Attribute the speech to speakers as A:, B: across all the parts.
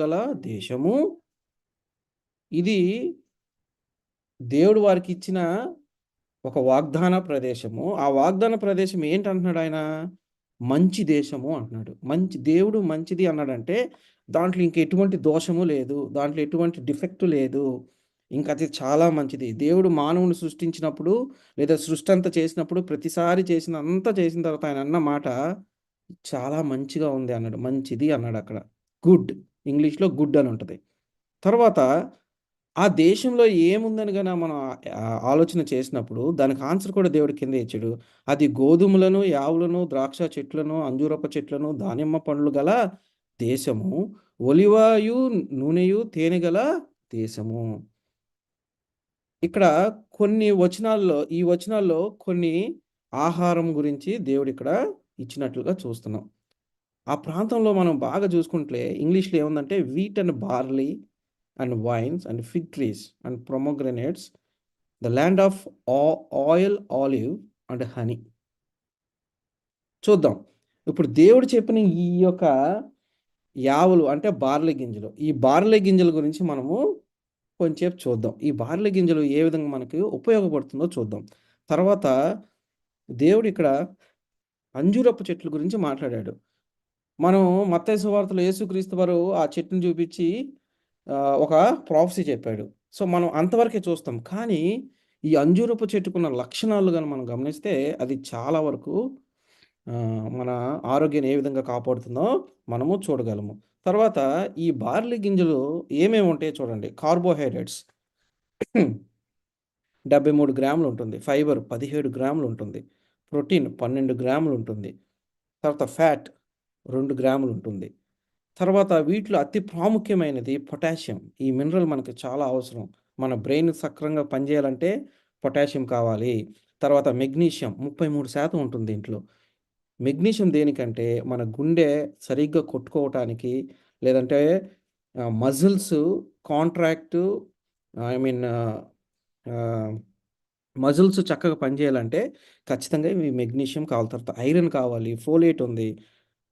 A: గల దేశము. ఇది దేవుడు వారికిచ్చిన ఒక వాగ్దాన ప్రదేశము. ఆ వాగ్దాన ప్రదేశం ఏంటంటున్నాడు ఆయన? మంచి దేశము అంటున్నాడు. దేవుడు మంచిది అన్నాడంటే దాంట్లో ఇంక ఎటువంటి దోషము లేదు. దాంట్లో ఎటువంటి డిఫెక్ట్ లేదు. ఇంకది చాలా మంచిది. దేవుడు మానవుని సృష్టించినప్పుడు లేదా సృష్టి అంతా చేసినప్పుడు ప్రతిసారి చేసినంతా చేసిన తర్వాత ఆయన అన్న మాట చాలా మంచిగా ఉంది అన్నాడు. మంచిది అన్నాడక్కడ. గుడ్. ఇంగ్లీష్‌లో గుడ్ అని ఉంటది. తర్వాత ఆ దేశంలో ఏముందని గన మనం ఆలోచన చేసినప్పుడు దానికి ఆన్సర్ కూడా దేవుడు కిందే ఇచ్చాడు. అది గోధుమలను, యావులను, ద్రాక్ష చెట్లను, అంజూరపు చెట్లను, దానిమ్మ పండ్లు గల దేశము. ఒలివయు, నూనెయు, తేనె గల దేశము. ఇక్కడ ఈ వచనాల్లో కొన్ని ఆహారం గురించి దేవుడిక్కడ ఇచ్చినట్లుగా చూస్తున్నాం. ఆ ప్రాంతంలో మనం బాగా చూసుకుంటే ఇంగ్లీష్‌లో ఏముందంటే wheat and barley and vines and fig trees and pomegranates, the land of oil, olive and honey. చూద్దాం. ఇప్పుడు దేవుడు చెప్పిన ఈ యొక్క యావులు అంటే బార్లీ గింజలు. ఈ బార్లీ గింజల గురించి మనము కొంచేపు చూద్దాం. ఈ బార్లీ గింజలు ఏ విధంగా మనకి ఉపయోగపడుతుందో చూద్దాం. తర్వాత దేవుడు ఇక్కడ అంజూరపు చెట్ల గురించి మాట్లాడాడు. మనం మత్తయి సువార్తలో యేసుక్రీస్తు వారు ఆ చెట్టుని చూపించి ఒక ప్రొఫెసీ చెప్పాడు. సో, మనం అంతవరకే చూస్తాం. కానీ ఈ అంజూరపు చెట్టుకున్న లక్షణాలు గాని మనం గమనిస్తే అది చాలా వరకు మన ఆరోగ్యాన్ని ఏ విధంగా కాపాడుతుందో మనము చూడగలము. తర్వాత ఈ బార్లీ గింజలు ఏమేమి ఉంటాయో చూడండి. కార్బోహైడ్రేట్స్ 73 గ్రాములు ఉంటుంది. ఫైబర్ 17 గ్రాములు ఉంటుంది. ప్రోటీన్ 12 గ్రాములు ఉంటుంది. తర్వాత ఫ్యాట్ 2 గ్రాములు ఉంటుంది. తర్వాత వీటిలో అతి ప్రాముఖ్యమైనది పొటాషియం. ఈ మినరల్ మనకి చాలా అవసరం. మన బ్రెయిన్ సక్రంగా పనిచేయాలంటే పొటాషియం కావాలి. తర్వాత మెగ్నీషియం 33% ఉంటుంది దీంట్లో. మెగ్నీషియం దేనికంటే మన గుండె సరిగ్గా కొట్టుకోవటానికి, లేదంటే muscles contract I mean muscles చక్కగా పనిచేయాలంటే ఖచ్చితంగా ఇవి మెగ్నీషియం కావాలి. తర్వాత ఐరన్ కావాలి, ఫోలేట్ ఉంది,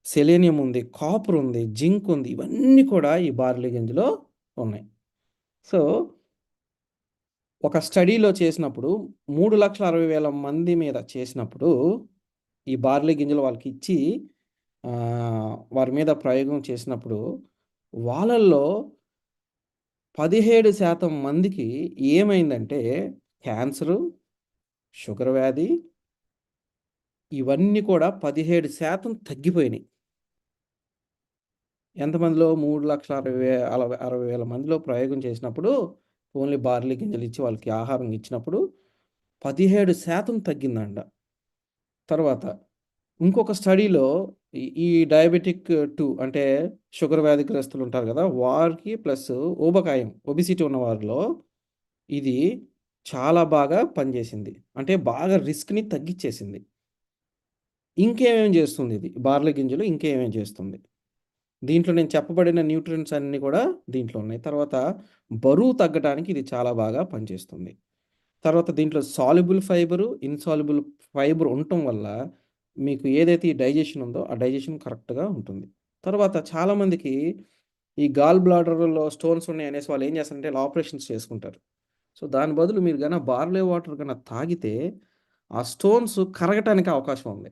A: సెలేనియం ఉంది, కాపర్ ఉంది, జింక్ ఉంది. ఇవన్నీ కూడా ఈ బార్లీ గింజలో ఉన్నాయి. సో, ఒక స్టడీలో చేసినప్పుడు 3,60,000 మంది మీద చేసినప్పుడు ఈ బార్లీ గింజలు వాళ్ళకి ఇచ్చి వారి మీద ప్రయోగం చేసినప్పుడు వాళ్ళల్లో 17% మందికి ఏమైందంటే క్యాన్సరు, షుగర్ వ్యాధి ఇవన్నీ కూడా 17% తగ్గిపోయినాయి. ఎంతమందిలో 3,60,000 మందిలో ప్రయోగం చేసినప్పుడు ఓన్లీ బార్లీ గింజలు ఇచ్చి వాళ్ళకి ఆహారం ఇచ్చినప్పుడు 17% తగ్గిందంట. తర్వాత ఇంకొక స్టడీలో ఈ డయాబెటిక్ 2 అంటే షుగర్ వ్యాధిగ్రస్తులు ఉంటారు కదా! వారికి ప్లస్ ఊబకాయం ఒబెసిటీ ఉన్న వారిలో ఇది చాలా బాగా పనిచేసింది. అంటే బాగా రిస్క్‌ని తగ్గిచ్చేసింది. ఇంకేమేమి చేస్తుంది ఇది? బార్లీ గింజలు ఇంకేమేమి చేస్తుంది? దీంట్లో నేను చెప్పబడిన న్యూట్రియంట్స్ అన్నీ కూడా దీంట్లో ఉన్నాయి. తర్వాత బరువు తగ్గటానికి ఇది చాలా బాగా పనిచేస్తుంది. తర్వాత దీంట్లో సాల్యుబుల్ ఫైబరు, ఇన్సాల్యుబుల్ ఫైబర్ ఉండటం వల్ల మీకు ఏదైతే ఈ డైజెషన్ ఉందో, ఆ డైజెషన్ కరెక్ట్‌గా ఉంటుంది. తర్వాత చాలామందికి ఈ గాల్ బ్లాడర్‌లో స్టోన్స్ ఉన్నాయనేసి వాళ్ళు ఏం చేస్తారంటే ఇలా ఆపరేషన్స్ చేసుకుంటారు. సో, దాని బదులు మీరు బార్లీ వాటర్ తాగితే ఆ స్టోన్స్ కరగటానికి అవకాశం ఉంది.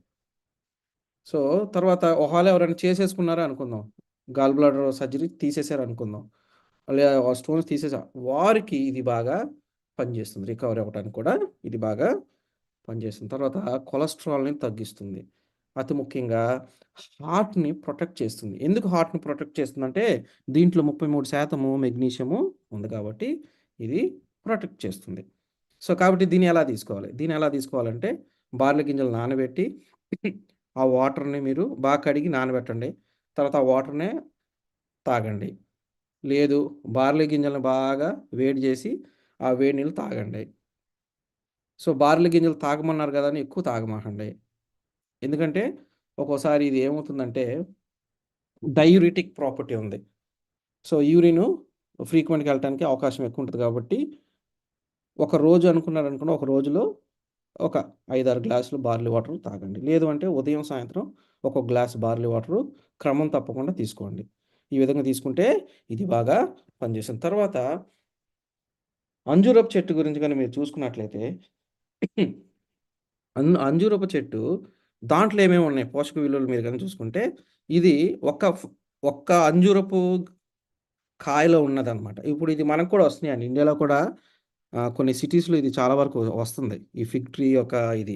A: సో, తర్వాత ఒకవేళ ఎవరైనా చేసేసుకున్నారే అనుకుందాం. గాల్ బ్లాడర్ సర్జరీ తీసేసారనుకుందాం. ఆ స్టోన్స్ తీసేసా వారికి ఇది బాగా పనిచేస్తుంది. రికవరీ అవ్వటానికి కూడా ఇది బాగా పనిచేస్తుంది. తర్వాత కొలెస్ట్రాల్‌ని తగ్గిస్తుంది. అతి ముఖ్యంగా హార్ట్‌ని ప్రొటెక్ట్ చేస్తుంది. ఎందుకు హార్ట్‌ని ప్రొటెక్ట్ చేస్తుందంటే దీంట్లో 33% మెగ్నీషియము ఉంది కాబట్టి ఇది ప్రొటెక్ట్ చేస్తుంది. సో, కాబట్టి దీన్ని ఎలా తీసుకోవాలి? దీన్ని ఎలా తీసుకోవాలంటే బార్లీ గింజలు నానబెట్టి ఆ వాటర్‌ని మీరు బాగా కడిగి నానబెట్టండి. తర్వాత ఆ వాటర్‌నే తాగండి. లేదు బార్లీ గింజలను బాగా వేడి చేసి ఆ వేడి నీళ్ళు తాగండి. సో, బార్లీ గింజలు తాగమన్నారు కదా అని ఎక్కువ తాగమాకండి. ఎందుకంటే ఒక్కోసారి ఇది ఏమవుతుందంటే డయూరిటిక్ ప్రాపర్టీ ఉంది. సో, యూరిను ఫ్రీక్వెంట్‌గా ఎళ్ళటానికి అవకాశం ఎక్కువుంటది కాబట్టి ఒక రోజు అనుకున్నారనుకోండి, ఒక రోజులో ఒక 5, 6 గ్లాసులు బార్లీ వాటర్ తాగండి. లేదు అంటే ఉదయం, సాయంత్రం ఒక్కొక్క గ్లాస్ బార్లీ వాటరు క్రమం తప్పకుండా తీసుకోండి. ఈ విధంగా తీసుకుంటే ఇది బాగా పనిచేస్తుంది. తర్వాత అంజూరపు చెట్టు గురించి గాని మీరు చూసుకున్నట్లయితే అంజూరపు చెట్టు దాంట్లో ఏమేమి ఉన్నాయి పోషక విలువలు మీరు గాని చూసుకుంటే, ఇది ఒక్క ఒక్క అంజూరపు కాయలో ఉన్నదనమాట. ఇప్పుడు ఇది మనకు కూడా వస్తున్నాయండి. ఇండియాలో కూడా కొన్ని సిటీస్‌లో ఇది చాలా వరకు వస్తుంది. ఈ ఫిగ్ ట్రీ యొక్క ఇది.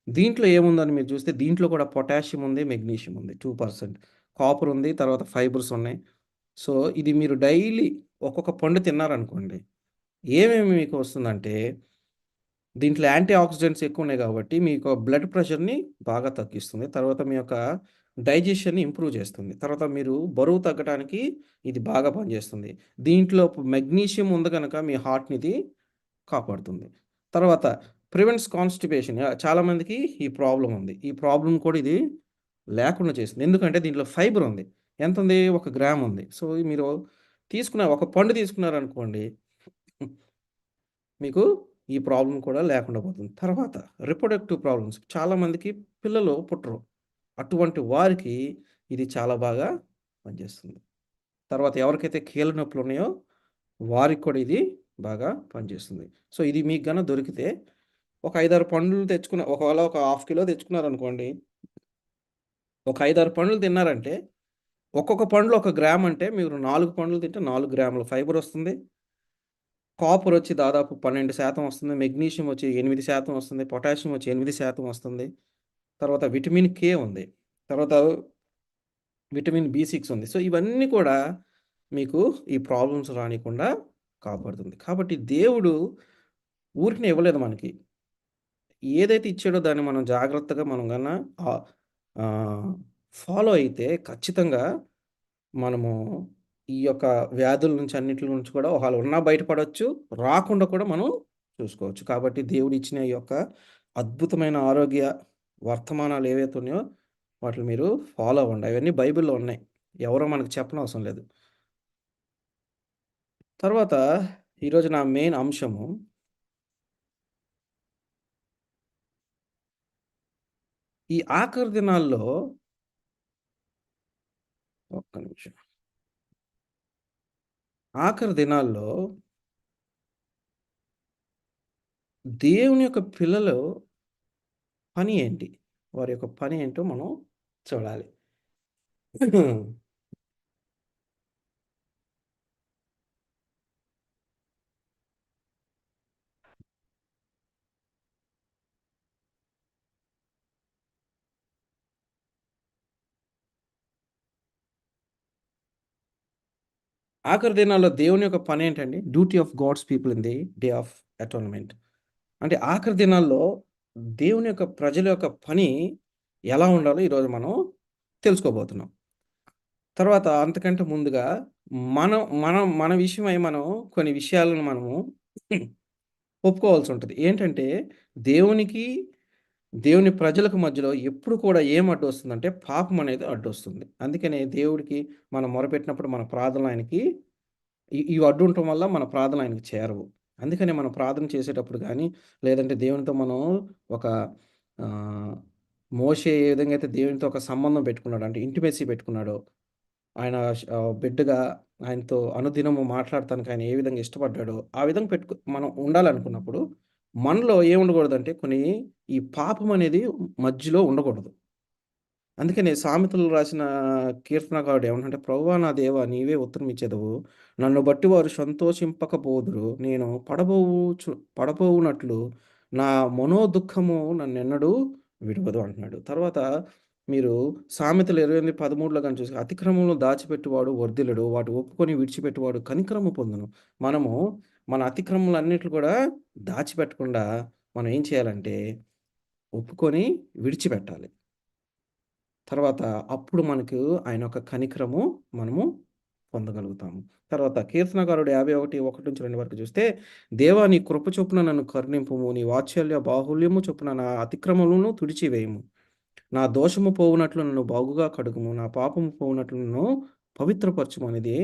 A: దీంట్లో ఏముందని మీరు చూస్తే దీంట్లో కూడా పొటాషియం ఉంది, మెగ్నీషియం ఉంది 2%. కాపర్ ఉంది, తర్వాత ఫైబర్స్ ఉన్నాయి. సో, ఇది మీరు డైలీ ఒక్కొక్క పండు తిన్నారనుకోండి, ఏమేమి మీకు వస్తుందంటే దీంట్లో యాంటీ ఆక్సిడెంట్స్ ఎక్కువున్నాయి గాబట్టి, మీకు బ్లడ్ ప్రెషర్‌ని బాగా తగ్గిస్తుంది. తర్వాత మీ యొక్క డైజెషన్‌ని ఇంప్రూవ్ చేస్తుంది. తర్వాత మీరు బరువు తగ్గటానికి ఇది బాగా పనిచేస్తుంది. దీంట్లో మెగ్నీషియం ఉంది గనక మీ హార్ట్‌నిది కాపాడుతుంది. తర్వాత ప్రివెంట్స్ కాన్‌స్టిపేషన్ చాలామందికి ఈ ప్రాబ్లమ్ ఉంది. ఈ ప్రాబ్లమ్ కూడా ఇది లేకుండా చేస్తుంది. ఎందుకంటే దీంట్లో ఫైబర్ ఉంది. ఎంతుంది? 1 గ్రామ్ ఉంది. సో, మీరు తీసుకున్న ఒక పండు తీసుకున్నారనుకోండి మీకు ఈ ప్రాబ్లమ్ కూడా లేకుండా పోతుంది. తర్వాత రిప్రొడక్టివ్ ప్రాబ్లమ్స్ చాలామందికి పిల్లలు పుట్టరు. అటువంటి వారికి ఇది చాలా బాగా పనిచేస్తుంది. తర్వాత ఎవరికైతే కీళ్ళ నొప్పులున్నాయో వారికి కూడా ఇది బాగా పనిచేస్తుంది. సో, ఇది మీకు గాన దొరికితే ఒక 5, 6 పండ్లు తెచ్చుకున్న ఒకవేళ ఒక హాఫ్ కిలో తెచ్చుకున్నారనుకోండి. ఒక 5, 6 పండ్లు తిన్నారంటే ఒక్కొక్క పండ్లో 1 గ్రామ్ అంటే మీరు 4 పండ్లు తింటే 4 గ్రాముల ఫైబర్ వస్తుంది. కాపర్ వచ్చి దాదాపు 12% వస్తుంది. మెగ్నీషియం వచ్చి 8% వస్తుంది. పొటాషియం వచ్చి 8% వస్తుంది. తర్వాత విటమిన్ కే ఉంది. తర్వాత విటమిన్ బి6 ఉంది. సో, ఇవన్నీ కూడా మీకు ఈ ప్రాబ్లమ్స్ రానీకుండా కాపాడుతుంది. కాబట్టి దేవుడు ఊరికనే ఇవ్వలేదు మనకి. ఏదైతే ఇచ్చాడో దాన్ని మనం జాగ్రత్తగా మనం గన ఆహ్, ఆహ్, ఫాలో అయితే ఖచ్చితంగా మనము ఈ యొక్క వ్యాధుల నుంచి అన్నిట్ల నుంచి కూడా ఒకవేళ ఉన్నా బయటపడొచ్చు. రాకుండా కూడా మనం చూసుకోవచ్చు. కాబట్టి దేవుడిచ్చిన ఈ యొక్క అద్భుతమైన ఆరోగ్య వర్తమానాలు ఏవైతే ఉన్నాయో వాటిని మీరు ఫాలో అవ్వండి. అవన్నీ బైబిల్‌లో ఉన్నాయి. ఎవరో మనకు చెప్పనవసరం లేదు. తర్వాత ఈరోజు నా మెయిన్ అంశము ఈ ఆఖరి దినాల్లో ఒక్క నిమిషం. ఆఖరి దినాల్లో దేవుని యొక్క పిల్లలు పని ఏంటి? వారి యొక్క పని ఏంటో మనం చూడాలి. ఆఖరి దినాల్లో దేవుని యొక్క పనేంటండి? Duty of God's people in the day of atonement. అంటే ఆఖరి దినాల్లో దేవుని యొక్క ప్రజల యొక్క పని ఎలా ఉండాలో ఈరోజు మనం తెలుసుకోబోతున్నాం. తర్వాత అంతకంటే ముందుగా మనం మనం మన విషయమై మనం కొన్ని విషయాలను మనము ఒప్పుకోవాల్సి ఉంటది. ఏంటంటే దేవునికి, దేవుని ప్రజలకు మధ్యలో ఎప్పుడు కూడా ఏం అడ్డొస్తుందంటే పాపం అనేది అడ్డొస్తుంది. అందుకనే దేవుడికి మనం మొరపెట్టినప్పుడు మన ప్రార్థనలు ఆయనకి ఇవి అడ్డుంటం వల్ల మన ప్రార్థనలు ఆయనకి చేరవు. అందుకనే మనం ప్రార్థన చేసేటప్పుడు గానీ, లేదంటే దేవునితో మనం ఒక ఆహ్, మోషే ఏ విధంగా అయితే దేవునితో ఒక సంబంధం పెట్టుకున్నాడో, అంటే ఇంటిమెసీ పెట్టుకున్నాడో, ఆయన బిడ్డగా ఆయనతో అనుదినము మాట్లాడటానికి ఆయన ఏ విధంగా ఇష్టపడ్డాడో, ఆ విధంగా మనం ఉండాలనుకున్నప్పుడు, మనలో ఏముండకూడదంటే ఈ పాపం అనేది మధ్యలో ఉండకూడదు. అందుకనే సామెతలు రాసిన కీర్తనకారుడు ఏమంటాడంటే, ప్రభువా నా దేవా నీవే ఉత్తరమిచ్చెదవు. నన్ను బట్టి వారు సంతోషింపకపోదురు. నేను పడబోవునట్లు నా మనోదుఃఖము నన్నెన్నడూ విడువదు అంటున్నాడు. తర్వాత మీరు సామెతలు 28:13లో గాని చూస్తే అతిక్రమంలో దాచిపెట్టువాడు వర్ధిల్లడు. వాటి ఒప్పుకొని విడిచిపెట్టువాడు కనికరము పొందును. మనము మన అతిక్రమములన్నిట్లు కూడా దాచిపెట్టకుండా మనం ఏం చేయాలంటే ఒప్పుకొని విడిచిపెట్టాలి. తర్వాత అప్పుడు మనకు ఆయన యొక్క కనికరము మనము పొందగలుగుతాము. తర్వాత కీర్తనకారుడు 51, 1-2 వరకు చూస్తే, దేవా నీ కృప చొప్పున నన్ను కరుణింపుము. నీ వాత్సల్య బాహుల్యము చొప్పున నా అతిక్రమములను తుడిచివేయుము. నా దోషము పోవునట్లు నన్ను బాగుగా కడుగుము. నా పాపము పోవునట్లు నన్ను పవిత్రపరచుము అనేది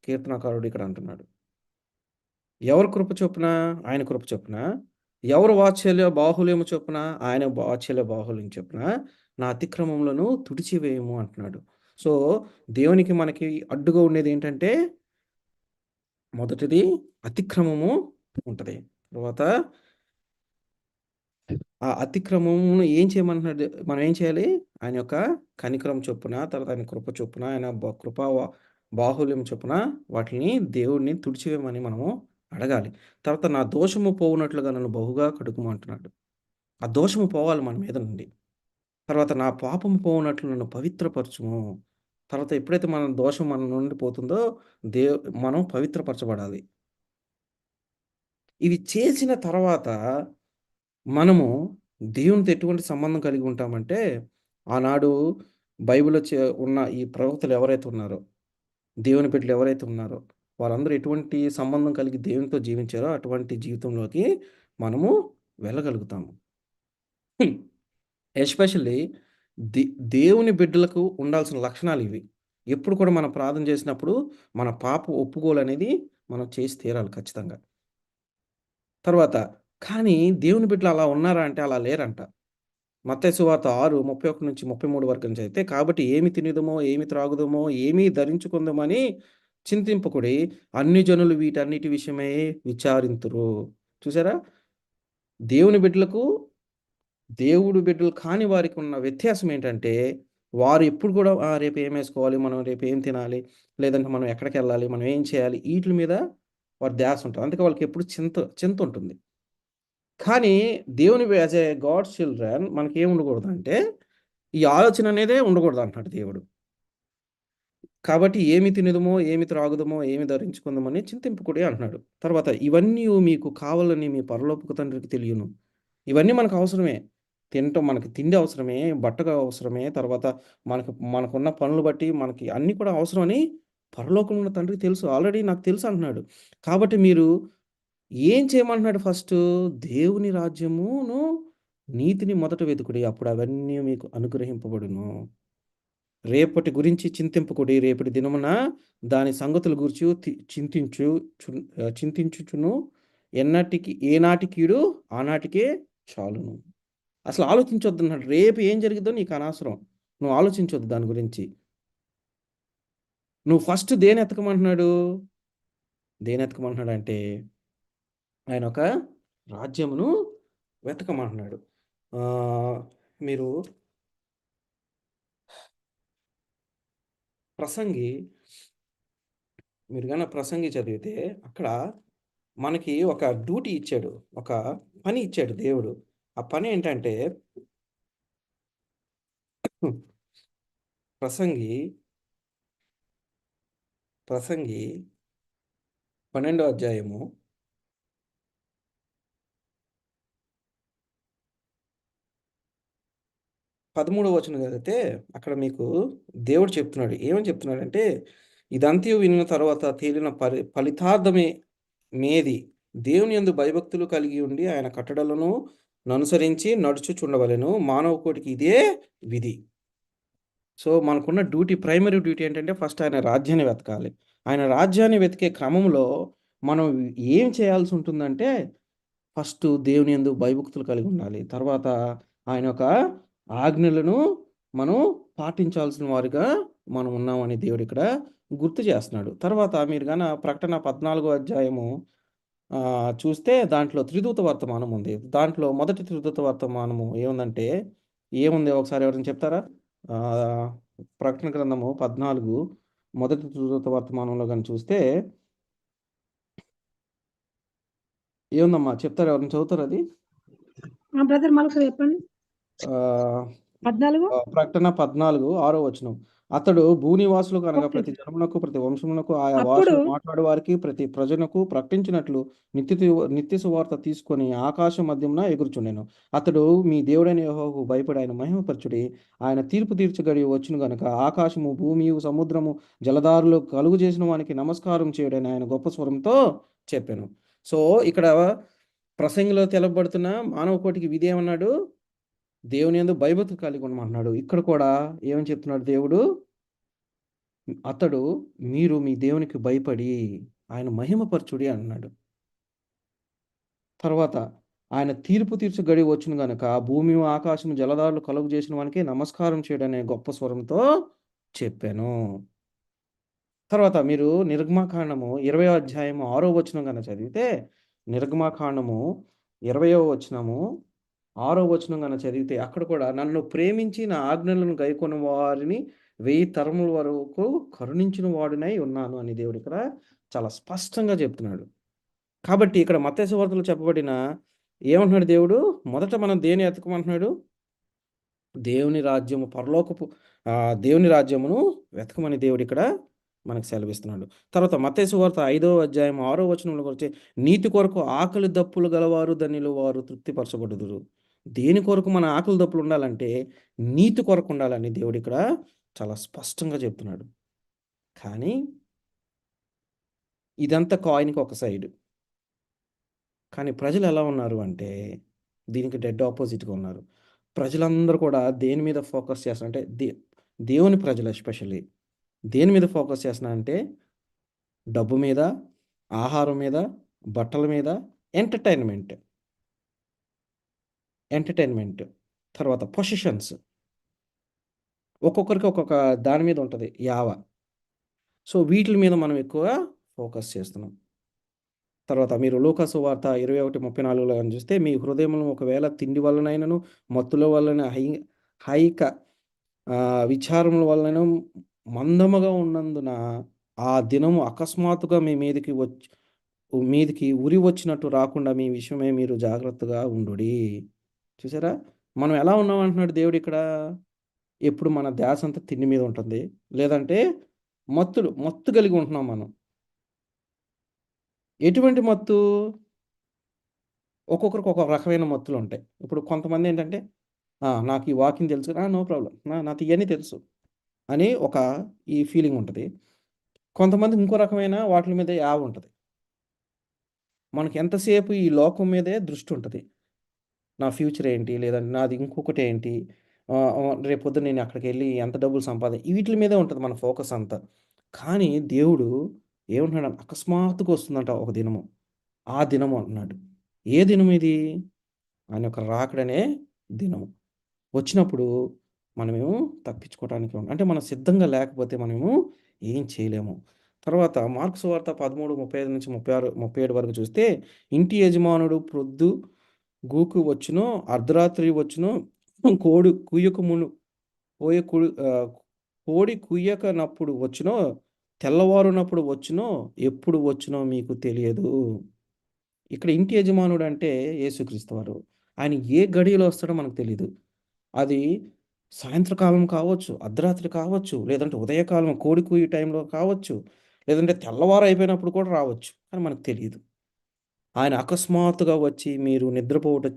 A: కీర్తనకారుడు ఇక్కడ అంటున్నాడు. ఎవరి కృప చొప్పున? ఆయన కృప చొప్పున. ఎవరు వాత్సల్య బాహుల్యము చొప్పున? ఆయన వాత్సల్య బాహుల్యం చొప్పున నా అతిక్రమములను తుడిచివేయుము అంటున్నాడు. సో, దేవునికి మనకి అడ్డుగా ఉండేదేంటంటే, మొదటిది అతిక్రమము ఉంటది. తర్వాత ఆ అతిక్రమమును ఏం చేయమంటున్నాడు? మనం ఏం చేయాలి? ఆయన యొక్క కనికరం చొప్పున, తర్వాత ఆయన కృప చొప్పున, ఆయన కృపా బాహుళ్యం చొప్పున వాటిలిని దేవుడిని తుడిచివేయమని మనము అడగాలి. తర్వాత నా దోషము పోవునట్లుగా నన్ను బహుగా కడుగుము అంటున్నాడు. ఆ దోషము పోవాలి మన మీద నుండి. తర్వాత నా పాపము పోవునట్లు నన్ను పవిత్రపరచుము. తర్వాత ఎప్పుడైతే మన దోషం మన నుండి పోతుందో, మనం పవిత్రపరచబడాలి. ఇవి చేసిన తర్వాత మనము దేవునితో ఎటువంటి సంబంధం కలిగి ఉంటామంటే, ఆనాడు బైబిల్‌లో ఉన్న ఈ ప్రవక్తలు ఎవరైతే ఉన్నారో, దేవుని బిడ్డలు ఎవరైతే ఉన్నారో, వారందరూ ఎటువంటి సంబంధం కలిగి దేవునితో జీవించారో, అటువంటి జీవితంలోకి మనము వెళ్ళగలుగుతాము. ఎస్పెషల్లీ దే దేవుని బిడ్డలకు ఉండాల్సిన లక్షణాలివి. ఎప్పుడు కూడా మనం ప్రార్థన చేసినప్పుడు, మన పాప ఒప్పుకోలనేది మనం చేసి తీరాలి ఖచ్చితంగా. తర్వాత కానీ దేవుని బిడ్డలు అలా ఉన్నారా అంటే అలా లేరంట. మత్తయి సువార్త 6:31-33 వరకు చదివితే, కాబట్టి ఏమి తినుదుమో, ఏమి త్రాగుదుమో, ఏమి ధరించుకుందుమని చింతింపకుడి. అన్ని జనులు వీటన్నిటి విషయమై విచారింతురు. చూసారా? దేవుని బిడ్డలకు, దేవుడు బిడ్డలు కాని వారికి ఉన్న వ్యత్యాసం ఏంటంటే, వారు ఎప్పుడు కూడా రేపు ఏమేసుకోవాలి, మనం రేపు ఏం తినాలి, లేదంటే మనం ఎక్కడికెళ్ళాలి, మనం ఏం చేయాలి, ఈట్లి మీద వారి ధ్యాస ఉంటది. అందుకే వాళ్ళకి ఎప్పుడు చింతుంటుంది. కానీ దేవుని యాస్ ఎ గాడ్స్ చిల్డ్రన్ మనకేం ఉండకూడదంటే, ఈ ఆలోచన అనేదే ఉండకూడదంటున్నాడు దేవుడు. కాబట్టి ఏమి తినుదుమో, ఏమి త్రాగుదుమో, ఏమి ధరించుకుందుమని చింతింపకుడి అంటున్నాడు. తర్వాత ఇవన్నీయు మీకు కావాలని మీ పరలోకపు తండ్రికి తెలియును. ఇవన్నీ మనకు అవసరమే. తినటం మనకి తిండి అవసరమే, బట్టగా అవసరమే, తర్వాత మనకున్న పనులు బట్టి మనకి అన్నీ కూడా అవసరమని పరలోకంలో ఉన్న తండ్రికి తెలుసు. ఆల్రెడీ నాకు తెలుసు అంటున్నాడు. కాబట్టి మీరు ఏం చేయమంటున్నాడు ఫస్టు? దేవుని రాజ్యమును, నీతిని మొదట వెతుకుడి. అప్పుడు అవన్నీ మీకు అనుగ్రహింపబడును. రేపటి గురించి చింతింపకుడి. రేపటి దినమున దాని సంగతుల గూర్చి చింతించుచును. ఏనాటి కీడు ఆనాటికే చాలును. అసలు ఆలోచించొద్దన్నాడు. రేపు ఏం జరిగిద్దో నీకు అనవసరం. నువ్వు ఆలోచించొద్దు దాని గురించి. నువ్వు ఫస్ట్ దేనెతకమంటున్నాడు? దేనెతకమంటున్నాడంటే, ఆయన ఒక రాజ్యమును వెతకమంటున్నాడు. ఆహ్, మీరు ప్రసంగి మీరు గాన ప్రసంగి చదివితే అక్కడ మనకి ఒక డ్యూటీ ఇచ్చాడు. ఒక పని ఇచ్చాడు దేవుడు. ఆ పనేంటంటే ప్రసంగి, ప్రసంగి 12 అధ్యాయము 13 వచనం చదివితే అక్కడ మీకు దేవుడు చెప్తున్నాడు. ఏమని చెప్తున్నాడంటే, "ఇదంతయు వినిన తరువాత తేలిన ఫలితార్థమే మేది దేవుని యందు భయభక్తులు కలిగి ఉండి ఆయన కట్టడలను ననుసరించి నడుచుచుండవలెను. మానవ కోటికి ఇదే విధి." సో, మనకున్న ప్రైమరీ డ్యూటీ ఏంటంటే ఫస్ట్ ఆయన రాజ్యాన్ని వెతకాలి. ఆయన రాజ్యాన్ని వెతికే క్రమంలో మనం ఏం చేయాల్సుంటుందంటే, ఫస్టు దేవుని యందు భయభక్తులు కలిగుండాలి. తర్వాత ఆయన యొక్క ఆజ్ఞలను మనం పాటించాల్సిన వారిగా మనం ఉన్నామని దేవుడిక్కడ గుర్తు చేస్తున్నాడు. తర్వాత మీరు ప్రకటన 14 అధ్యాయము చూస్తే దాంట్లో త్రిదూత వర్తమానం ఉంది. దాంట్లో మొదటి త్రిదూత వర్తమానము ఏముందంటే, ఏముంది ఒకసారి ఎవరైనా చెప్తారా? ఆహ్, ప్రకటన గ్రంథము 14 మొదటి త్రిదూత వర్తమానంలో గాని చూస్తే ఏముందమ్మా చెప్తారా? ఎవరైనా చదువుతారా అది?
B: బ్రదర్ మరొకసారి చెప్పండి.
A: ఆహ్
B: 14
A: ప్రకటన 14, 6 వచనం. అతడు భూనివాసులకు అనగా
B: ఓకే.
A: ప్రతి జనమునకు, ప్రతి వంశమునకు, ఆయా
B: అప్పుడు
A: భాషలు మాట్లాడు వారికి, ప్రతి ప్రజనకు ప్రకటించినట్లు నిత్య సువార్త తీసుకొని ఆకాశం మధ్యమున ఎగురుచుండెను. అతడు మీ దేవుడైన యెహోవాకు భయపడి ఆయన మహిమపరచుడి. ఆయన తీర్పు తీర్చు గడియ వచ్చును గనుక ఆకాశము, భూమియు, సముద్రము, జలధారలు కలుగజేసిన వానికి నమస్కారం చేయుడని ఆయన గొప్ప స్వరంతో చెప్పాను. సో, ఇక్కడ ప్రసంగిలో తెలుపబడుతున్న మానవ కోటికి విధేయమన్నాడు. దేవుని యందు భయభక్తులు కలిగి ఉండమంటున్నాడు. ఇక్కడ కూడా ఏమని చెప్తున్నాడు దేవుడు? అతడు మీరు మీ దేవునికి భయపడి ఆయన మహిమపరచుడి అన్నాడు. తర్వాత ఆయన తీర్పు తీర్చు గడియ వచ్చును గనక భూమి, ఆకాశము, జలధారలు కలుగజేసిన వానికే నమస్కారం చేయడనే గొప్ప స్వరంతో చెప్పాను. తర్వాత మీరు నిర్గమాకాండము 20వ అధ్యాయము 6వ వచనం గనక చదివితే, నిర్గమాకాండము 20వ వచనము 6వ వచనం గనక చదివితే అక్కడ కూడా నన్ను ప్రేమించి నా ఆజ్ఞలను గైకొన్న వారిని 1000 తరముల వరకు కరుణించిన వాడినై ఉన్నాను అని దేవుడు ఇక్కడ చాలా స్పష్టంగా చెప్తున్నాడు. కాబట్టి ఇక్కడ మత్తయి సువార్తలో చెప్పబడిన ఏమంటున్నాడు దేవుడు? మొదట మనం దేన్ని ఎతకమంటున్నాడు? దేవుని రాజ్యము దేవుని రాజ్యమును వెతకమని దేవుడిక్కడ మనకు సెలవిస్తున్నాడు. తర్వాత మత్తయి సువార్త 5వ అధ్యాయం 6వ వచనంలో వచ్చి నీతి కొరకు ఆకలి దప్పులు గలవారు ధన్యులు వారు తృప్తిపరచబడుదురు. దేని కొరకు మన ఆకలి దప్పులు ఉండాలంటే నీతి కొరకు ఉండాలని దేవుడిక్కడ చాలా స్పష్టంగా చెప్తున్నాడు. కానీ ఇదంతా కాయిన్‌కి ఒక సైడ్. కానీ ప్రజలు ఎలా ఉన్నారు అంటే దీనికి డెడ్ ఆపోజిట్‌గా ఉన్నారు. ప్రజలందరూ కూడా దేని మీద ఫోకస్ చేస్తున్నారు అంటే దేవుని ప్రజలు ఎస్పెషల్లీ దేని మీద ఫోకస్ చేస్తున్నారంటే డబ్బు మీద, ఆహారం మీద, బట్టల మీద, ఎంటర్‌టైన్‌మెంట్. తర్వాత పొసెషన్స్. ఒక్కొక్కరికి ఒక్కొక్క దాని మీద ఉంటది యావ. సో, వీటిల మీద మనం ఎక్కువగా ఫోకస్ చేస్తున్నాం. తర్వాత మీరు లూకా సువార్త 21:34లో గాని చూస్తే మీ హృదయములు ఒకవేళ తిండి వలనైనను, మత్తుల వలన హైక విచారముల వలన మందముగా ఉన్నందున ఆ దినము అకస్మాత్తుగా మీ మీదికి ఉరి వచ్చినట్టు రాకుండా మీ విషయమై మీరు జాగ్రత్తగా ఉండుడి. చూసారా? మనం ఎలా ఉన్నాం అంటున్నాడు దేవుడిక్కడ. ఎప్పుడు మన ధ్యాసంతా తిండి మీద ఉంటుంది. లేదంటే మత్తు కలిగి ఉంటున్నాం మనం. ఎటువంటి మత్తు? ఒక్కొక్కరికి ఒక్కొక్క రకమైన మత్తులుంటాయి. ఇప్పుడు కొంతమందేంటంటే నాకు ఈ వాకింగ్ తెలుసు. No problem. నాకు ఇయన్నీ తెలుసు అని ఈ ఫీలింగ్ ఉంటది. కొంతమందికి ఇంకో రకమైన వాటిల మీద యావ ఉంటది. మనకి ఎంతసేపు ఈ లోకం మీదే దృష్టి ఉంటది. నా ఫ్యూచర్ ఏంటి? లేదంటే నాది ఇంకొకటేంటి? రేపొద్దున నేను అక్కడికెళ్ళి ఎంత డబ్బులు వీటిల మీదే ఉంటది మన ఫోకస్ అంతా. కానీ దేవుడు ఏమంటున్నాడు? అకస్మాత్తుగా వస్తుందంట ఒక దినము. ఆ దినము అంటున్నాడు. ఏ దినం ఇది? ఆయన యొక్క రాకడనే దినము. వచ్చినప్పుడు మనమేమో తప్పించుకోవటానికి అంటే మనం సిద్ధంగా లేకపోతే మనము ఏం చేయలేము. తర్వాత మార్కు సువార్త 13:35-36, 37 వరకు చూస్తే ఇంటి యజమానుడు ప్రొద్దు గూకు వచ్చునో, అర్ధరాత్రి వచ్చునో, కోడి కుయ్యక మును కోయ కుడి కోడి కుయ్యకనప్పుడు వచ్చునో, తెల్లవారునప్పుడు వచ్చునో, ఎప్పుడు వచ్చునో మీకు తెలియదు. ఇక్కడ ఇంటి యజమానుడు అంటే యేసుక్రీస్తు వారు. ఆయన ఏ గడియలో వస్తాడో మనకు తెలీదు. అది సాయంత్రకాలం కావచ్చు, అర్ధరాత్రి కావచ్చు, లేదంటే ఉదయకాలం కోడి కూయే టైంలో కావచ్చు, లేదంటే తెల్లవారు అయిపోయినప్పుడు కూడా రావచ్చు. కానీ మనకు తెలీదు. ఆయన అకస్మాత్తుగా వచ్చి మీరు నిద్రపోవుట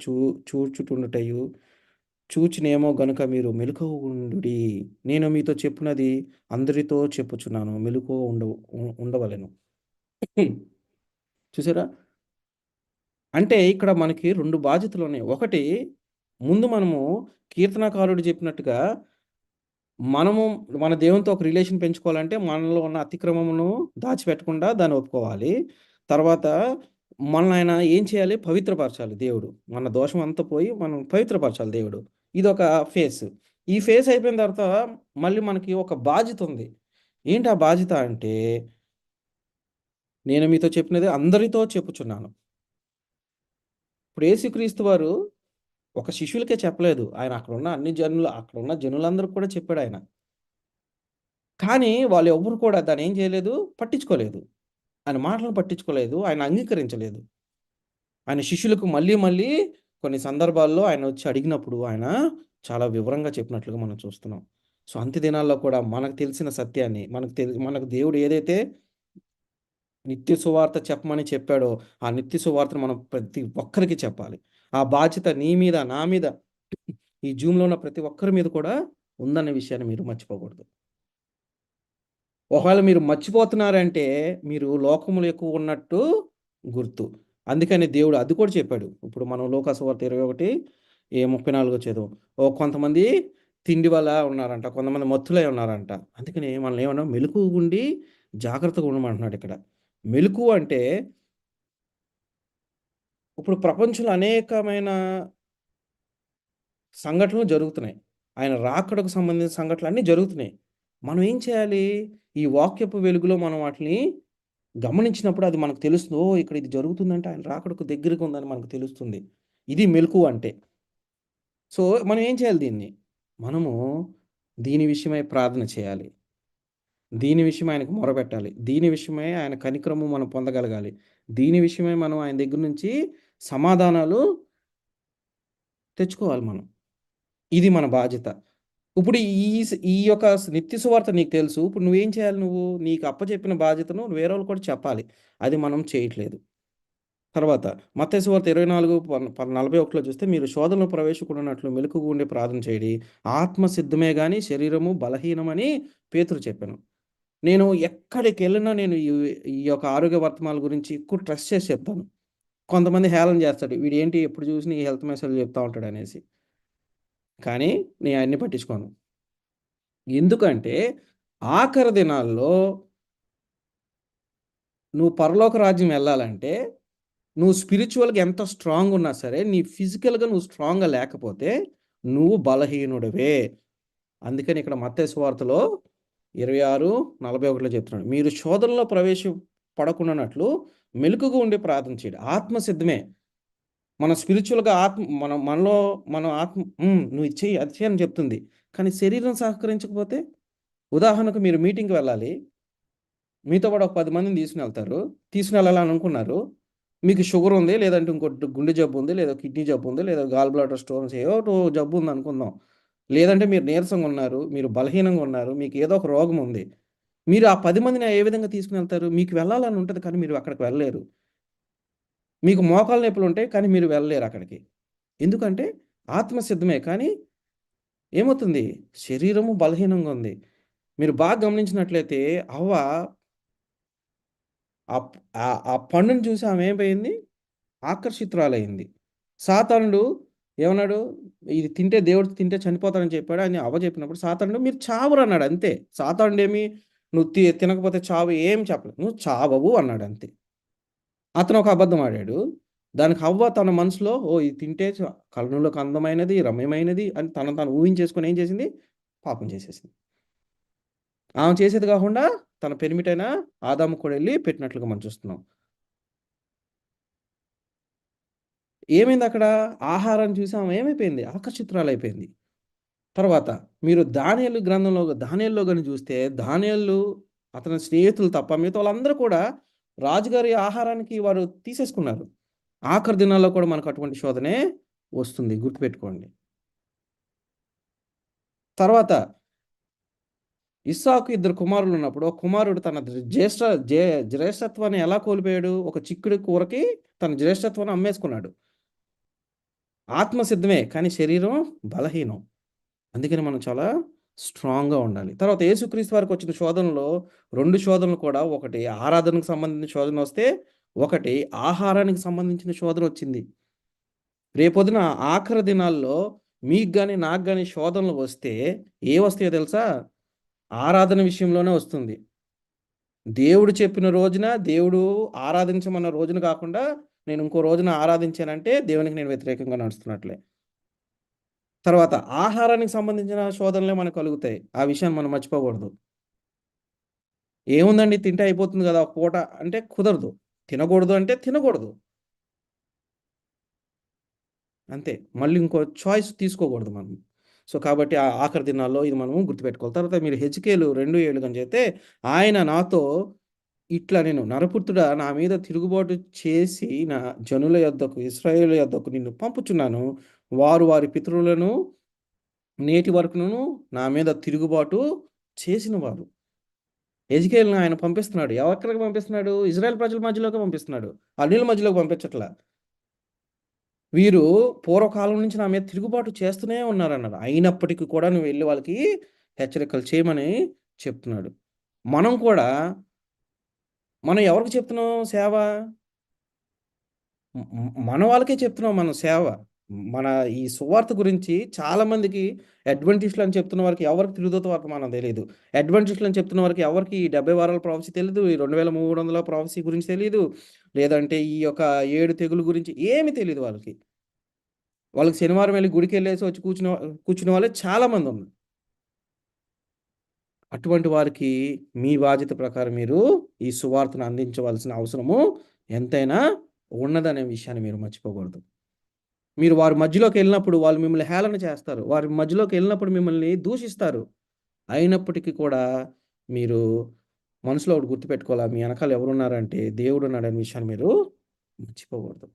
A: చూచుచుండుటయు చూచినేమో గనుక మీరు మెలకువగుండుడి. నేను మీతో చెప్పునది అందరితో చెప్పుచున్నాను. మెలకువ ఉండవలెను. చూసారా? అంటే ఇక్కడ మనకి 2 బాధ్యతలున్నాయి. ఒకటి ముందు మనము కీర్తనకారుడు చెప్పినట్టుగా మనము మన దేవునితో ఒక రిలేషన్ పెంచుకోవాలంటే మనలో ఉన్న అతిక్రమమును దాచిపెట్టకుండా దాన్ని ఒప్పుకోవాలి. తర్వాత మనల్ని ఆయన ఏం చేయాలి? పవిత్రపరచాలి దేవుడు. మన దోషం అంతా పోయి మనం పవిత్రపరచాలి దేవుడు. ఇదొక ఫేస్. ఈ ఫేస్ అయిపోయిన తర్వాత మళ్ళీ మనకి ఒక బాధ్యత ఉంది. ఏంటి ఆ బాధ్యత అంటే నేను మీతో చెప్పినది అందరితో చెప్పుచున్నాను. ఇప్పుడు యేసుక్రీస్తు వారు ఒక శిష్యులకే చెప్పలేదు. ఆయన అక్కడున్న జనులందరికి కూడా చెప్పాడాయన. కానీ వాళ్ళెవ్వరు కూడా దాన్నేం చేయలేదు, పట్టించుకోలేదు. ఆయన మాటలను పట్టించుకోలేదు. ఆయన అంగీకరించలేదు. ఆయన శిష్యులకు మళ్ళీ, మళ్ళీ కొన్ని సందర్భాల్లో ఆయనొచ్చి అడిగినప్పుడు ఆయన చాలా వివరంగా చెప్పినట్లుగా మనం చూస్తున్నాం. సో, అంత్య దినాల్లో కూడా మనకు తెలిసిన సత్యాన్ని, మనకు దేవుడు ఏదైతే నిత్య సువార్త చెప్పమని చెప్పాడో, ఆ నిత్య సువార్తను మనం ప్రతి ఒక్కరికి చెప్పాలి. ఆ బాధ్యత నీ మీద, నా మీద, ఈ జూమ్‌లో ఉన్న ప్రతి ఒక్కరి మీద కూడా ఉందన్న విషయాన్ని మీరు మర్చిపోకూడదు. ఒకవేళ మీరు మర్చిపోతున్నారంటే, మీరు లోకములో ఎక్కువున్నట్టు గుర్తు. అందుకని దేవుడు అది కూడా చెప్పాడు. ఇప్పుడు మనం లూకాసువార్త 21:34 చదువు. కొంతమంది తిండి వల్ల ఉన్నారంట. కొంతమంది మత్తులై ఉన్నారంట. అందుకని మనల్ని ఏమన్నా మెలకువగుండి జాగ్రత్తగా ఉండమంటున్నాడు ఇక్కడ. మెలకువ అంటే ఇప్పుడు ప్రపంచంలో అనేకమైన సంఘటనలు జరుగుతున్నాయి. ఆయన రాకడకు సంబంధించిన సంఘటనలన్నీ జరుగుతున్నాయి. మనం ఏం చేయాలి? ఈ వాక్యపు వెలుగులో మనం వాటిని గమనించినప్పుడు అది మనకు తెలుస్తుంది. ఓహ్! ఇక్కడ ఇది జరుగుతుందంటే ఆయన రాకడకు దగ్గరగా ఉందని మనకు తెలుస్తుంది. ఇది మెలకువ అంటే. సో, మనం ఏం చేయాలి దీన్ని? మనము దీని విషయమై ప్రార్థన చేయాలి. దీని విషయమై ఆయనకు మొరపెట్టాలి. దీని విషయమై ఆయన కనికరము మనం పొందగలగాలి. దీని విషయమై మనం ఆయన దగ్గర నుంచి సమాధానాలు తెచ్చుకోవాలి మనం. ఇది మన బాధ్యత. ఇప్పుడు ఈ యొక్క నిత్య సువార్త నీకు తెలుసు. ఇప్పుడు నువ్వేం చేయాలి నువ్వు? నీకు అప్పజెప్పిన బాధ్యతను వేరేవాళ్ళకి కూడా చెప్పాలి. అది మనం చేయట్లేదు. తర్వాత మత్తయి సువార్త 24 41లో చూస్తే మీరు శోధనలో ప్రవేశించుకున్నట్లు మెలకువగా ఉండి ప్రార్థన చేయుడి. ఆత్మ సిద్ధమే గాని శరీరము బలహీనమని పేతురు చెప్పాను. నేను ఎక్కడికెళ్ళినా నేను ఈ యొక్క ఆరోగ్య వర్తమానాల గురించి ఎక్కువ ట్రస్ట్ చేసి చెప్తాను. కొంతమంది హేళన చేస్తాడు. వీడేంటి ఎప్పుడు చూసినా ఈ హెల్త్ మెసేజ్‌లు చెప్తా ఉంటాడనేసి. కానీ నేను అయన్నీ పట్టించుకోను. ఎందుకంటే ఆఖరి దినాల్లో నువ్వు పరలోక రాజ్యం ఎళ్ళాలంటే నువ్వు స్పిరిచ్యువల్‌గా ఎంత స్ట్రాంగ్ ఉన్నా సరే, నీ ఫిజికల్‌గా నువ్వు స్ట్రాంగ్‌గా లేకపోతే నువ్వు బలహీనుడివే. అందుకని ఇక్కడ మత్తయి సువార్తలో 26:41లో చెప్తున్నాడు. మీరు శోధనలో పడకుండానట్లు మెలకువగా ఉండి ప్రార్థన చేయండి. ఆత్మ సిద్ధమే. మన స్పిరిచ్యువల్‌గా మనలో మనం ఆత్మ నువ్వు ఇది చెయ్యి, అది చెయ్యి అని చెప్తుంది. కానీ శరీరం సహకరించకపోతే ఉదాహరణకు మీరు మీటింగ్‌కి వెళ్ళాలి. మీతో పాటు ఒక 10 మందిని తీసుకొనెళ్తారు. తీసుకొనెళ్ళాలని అనుకున్నారు. మీకు షుగర్ ఉంది, లేదంటే ఇంకోటి గుండె జబ్బు ఉంది, లేదా కిడ్నీ జబ్బు ఉంది, లేదా గాల్ బ్లాడర్ స్టోన్స్ ఏవో ఒకటి జబ్బు ఉందనుకుందాం. లేదంటే మీరు నీరసంగా ఉన్నారు, మీరు బలహీనంగా ఉన్నారు, మీకు ఏదో ఒక రోగం ఉంది. మీరు ఆ 10 మందిని ఏ విధంగా తీసుకొనెళ్తారు? మీకు వెళ్ళాలని ఉంటది కానీ మీరు అక్కడికి వెళ్ళలేరు. మీకు మోకాళ్ళ నొప్పులుంటాయి కానీ మీరు వెళ్ళలేరు అక్కడికి. ఎందుకంటే ఆత్మ సిద్ధమే కానీ ఏమవుతుంది? శరీరము బలహీనంగా ఉంది. మీరు బాగా గమనించినట్లయితే అవ్వ ఆ పండుని చూసి ఆమె ఏమైపోయింది? ఆకర్షితురాలయింది. సాతానుడు ఏమన్నాడు? ఇది తింటే దేవుడు తింటే చనిపోతాడని చెప్పాడు అని అవ్వ చెప్పినప్పుడు సాతానుడు మీరు చావరన్నాడు అంతే. సాతానుడేమి నువ్వు తినకపోతే చావు ఏం చెప్పలేదు. నువ్వు చావవు అన్నాడు అంతే. అతను ఒక అబద్ధం ఆడాడు. దానికి హవ్వ తన మనసులో ఓహ్! ఇది తింటే కనులకు అందమైనది, రమ్యమైనది అని తనను తాను ఊహించేసుకొని ఏం చేసింది? పాపం చేసేసింది. ఆమె చేసేది కాకుండా తన పెనిమిటైన ఆదాముకు కూడా ఎళ్లి పెట్టినట్లుగా మనం చూస్తున్నాం. ఏమైందక్కడ? ఆహారాన్ని చూసి ఆమె ఏమైపోయింది? ఆకర్షితురాలైపోయింది. తర్వాత మీరు దానియేలులో గాని చూస్తే దానియేలు అతని స్నేహితులు తప్ప మిగతా వాళ్ళందరూ కూడా రాజుగారి ఆహారానికి వారు తీసేసుకున్నారు. ఆఖరి దినాల్లో కూడా మనకు అటువంటి శోధనే వస్తుంది. గుర్తుపెట్టుకోండి. తర్వాత ఇస్సాకు ఇద్దరు కుమారులున్నప్పుడు ఒక కుమారుడు తన జ్యేష్ఠత్వాన్ని ఎలా కోల్పోయాడు? ఒక చిక్కుడు కూరకి తన జ్యేష్ఠత్వాన్ని అమ్మేసుకున్నాడు. ఆత్మ సిద్ధమే కానీ శరీరం బలహీనం. అందుకని మనం చాలా స్ట్రాంగ్‌గా ఉండాలి. తర్వాత యేసుక్రీస్తు వారికొచ్చిన శోధనలో 2 శోధనలు కూడా ఒకటి ఆరాధనకు సంబంధించిన శోధనొస్తే, ఒకటి ఆహారానికి సంబంధించిన శోధనొచ్చింది. రేపొద్దున ఆఖరి దినాల్లో మీకు గాని, నాకు గాని శోధనలు వస్తే ఏవొస్తాయో తెలుసా? ఆరాధన విషయంలోనే వస్తుంది. దేవుడు చెప్పిన రోజున, దేవుడు ఆరాధించమన్న రోజున కాకుండా, నేను ఇంకో రోజున ఆరాధించానంటే దేవునికి నేను వ్యతిరేకంగా నడుస్తున్నట్లే. తర్వాత ఆహారానికి సంబంధించిన శోధనలే మనకు కలుగుతాయి. ఆ విషయాన్ని మనం మర్చిపోకూడదు. ఏముందండి తింటే అయిపోతుంది గదా! ఒక పూట అంటే కుదరదు. తినకూడదు అంటే తినకూడదు. అంతే. మళ్ళీ ఇంకో చాయిస్ తీసుకోకూడదు మనం. సో, కాబట్టి ఆ ఆఖరి దినాల్లో ఇది మనము గుర్తుపెట్టుకోవాలి. తర్వాత మీరు హెజ్కేలు 2:7 గాని చదివితే ఆయన నాతో ఇట్లా నేను నరపుత్రుడా నా మీద తిరుగుబాటు చేసి నా జనుల యొద్దకు ఇశ్రాయేలు యొద్దకు నిన్ను పంపుచున్నాను. వారు వారి పితరులను నేటి వరకును నా మీద తిరుగుబాటు చేసినవారు. ఎజికేల్‌ని ఆయన పంపిస్తున్నాడు. ఎక్కడికి పంపిస్తున్నాడు? ఇజ్రాయెల్ ప్రజల మధ్యలోకి పంపిస్తున్నాడు. అన్యుల మధ్యలోకి పంపించట్ల. వీరు పూర్వకాలం నుంచి నా మీద తిరుగుబాటు చేస్తూనే ఉన్నారన్నాడు. అయినప్పటికి కూడా నువ్వు వెళ్లి వాళ్ళకి హెచ్చరికలు చేయమని చెప్తున్నాడు. మనం కూడా మనం ఎవరికి చెప్తున్నాం సేవ? మన వాళ్ళకే చెప్తున్నాం మనం సేవ. మన ఈ సువార్త గురించి చాలా మందికి అడ్వెంటిస్టులు అని చెప్తున్న వారికి ఎవరికి తిరుగుదూత వర్తమానం తెలీదు. అడ్వెంటిస్టులు అని చెప్తున్న వారికి ఎవరికీ ఈ 70 వారాల ప్రొఫెసీ తెలీదు. ఈ 2300 ప్రొఫెసీ గురించి తెలీదు. లేదంటే ఈ యొక్క 7 తెగులు గురించి ఏమి తెలీదు వాళ్ళకి. వాళ్ళకి శనివారం వెళ్లి గుడికెళ్ళేసి వచ్చి కూర్చున్న వాళ్ళే చాలా మందున్నారు. అటువంటి వారికి మీ బాధ్యత ప్రకారం మీరు ఈ సువార్తను అందించవలసిన అవసరము ఎంతైనా ఉన్నదనే విషయాన్ని మీరు మర్చిపోకూడదు. మీరు వారి మధ్యలోకి వెళ్ళినప్పుడు వాళ్ళు మిమ్మల్ని హేళన చేస్తారు. వారి మధ్యలోకి వెళ్ళినప్పుడు మిమ్మల్ని దూషిస్తారు. అయినప్పటికీ కూడా మీరు మనసులో ఒకటి గుర్తుపెట్టుకోవాలా, మీ వెనకాల ఎవరున్నారంటే దేవుడున్నాడనే విషయాన్ని మీరు మర్చిపోకూడదు.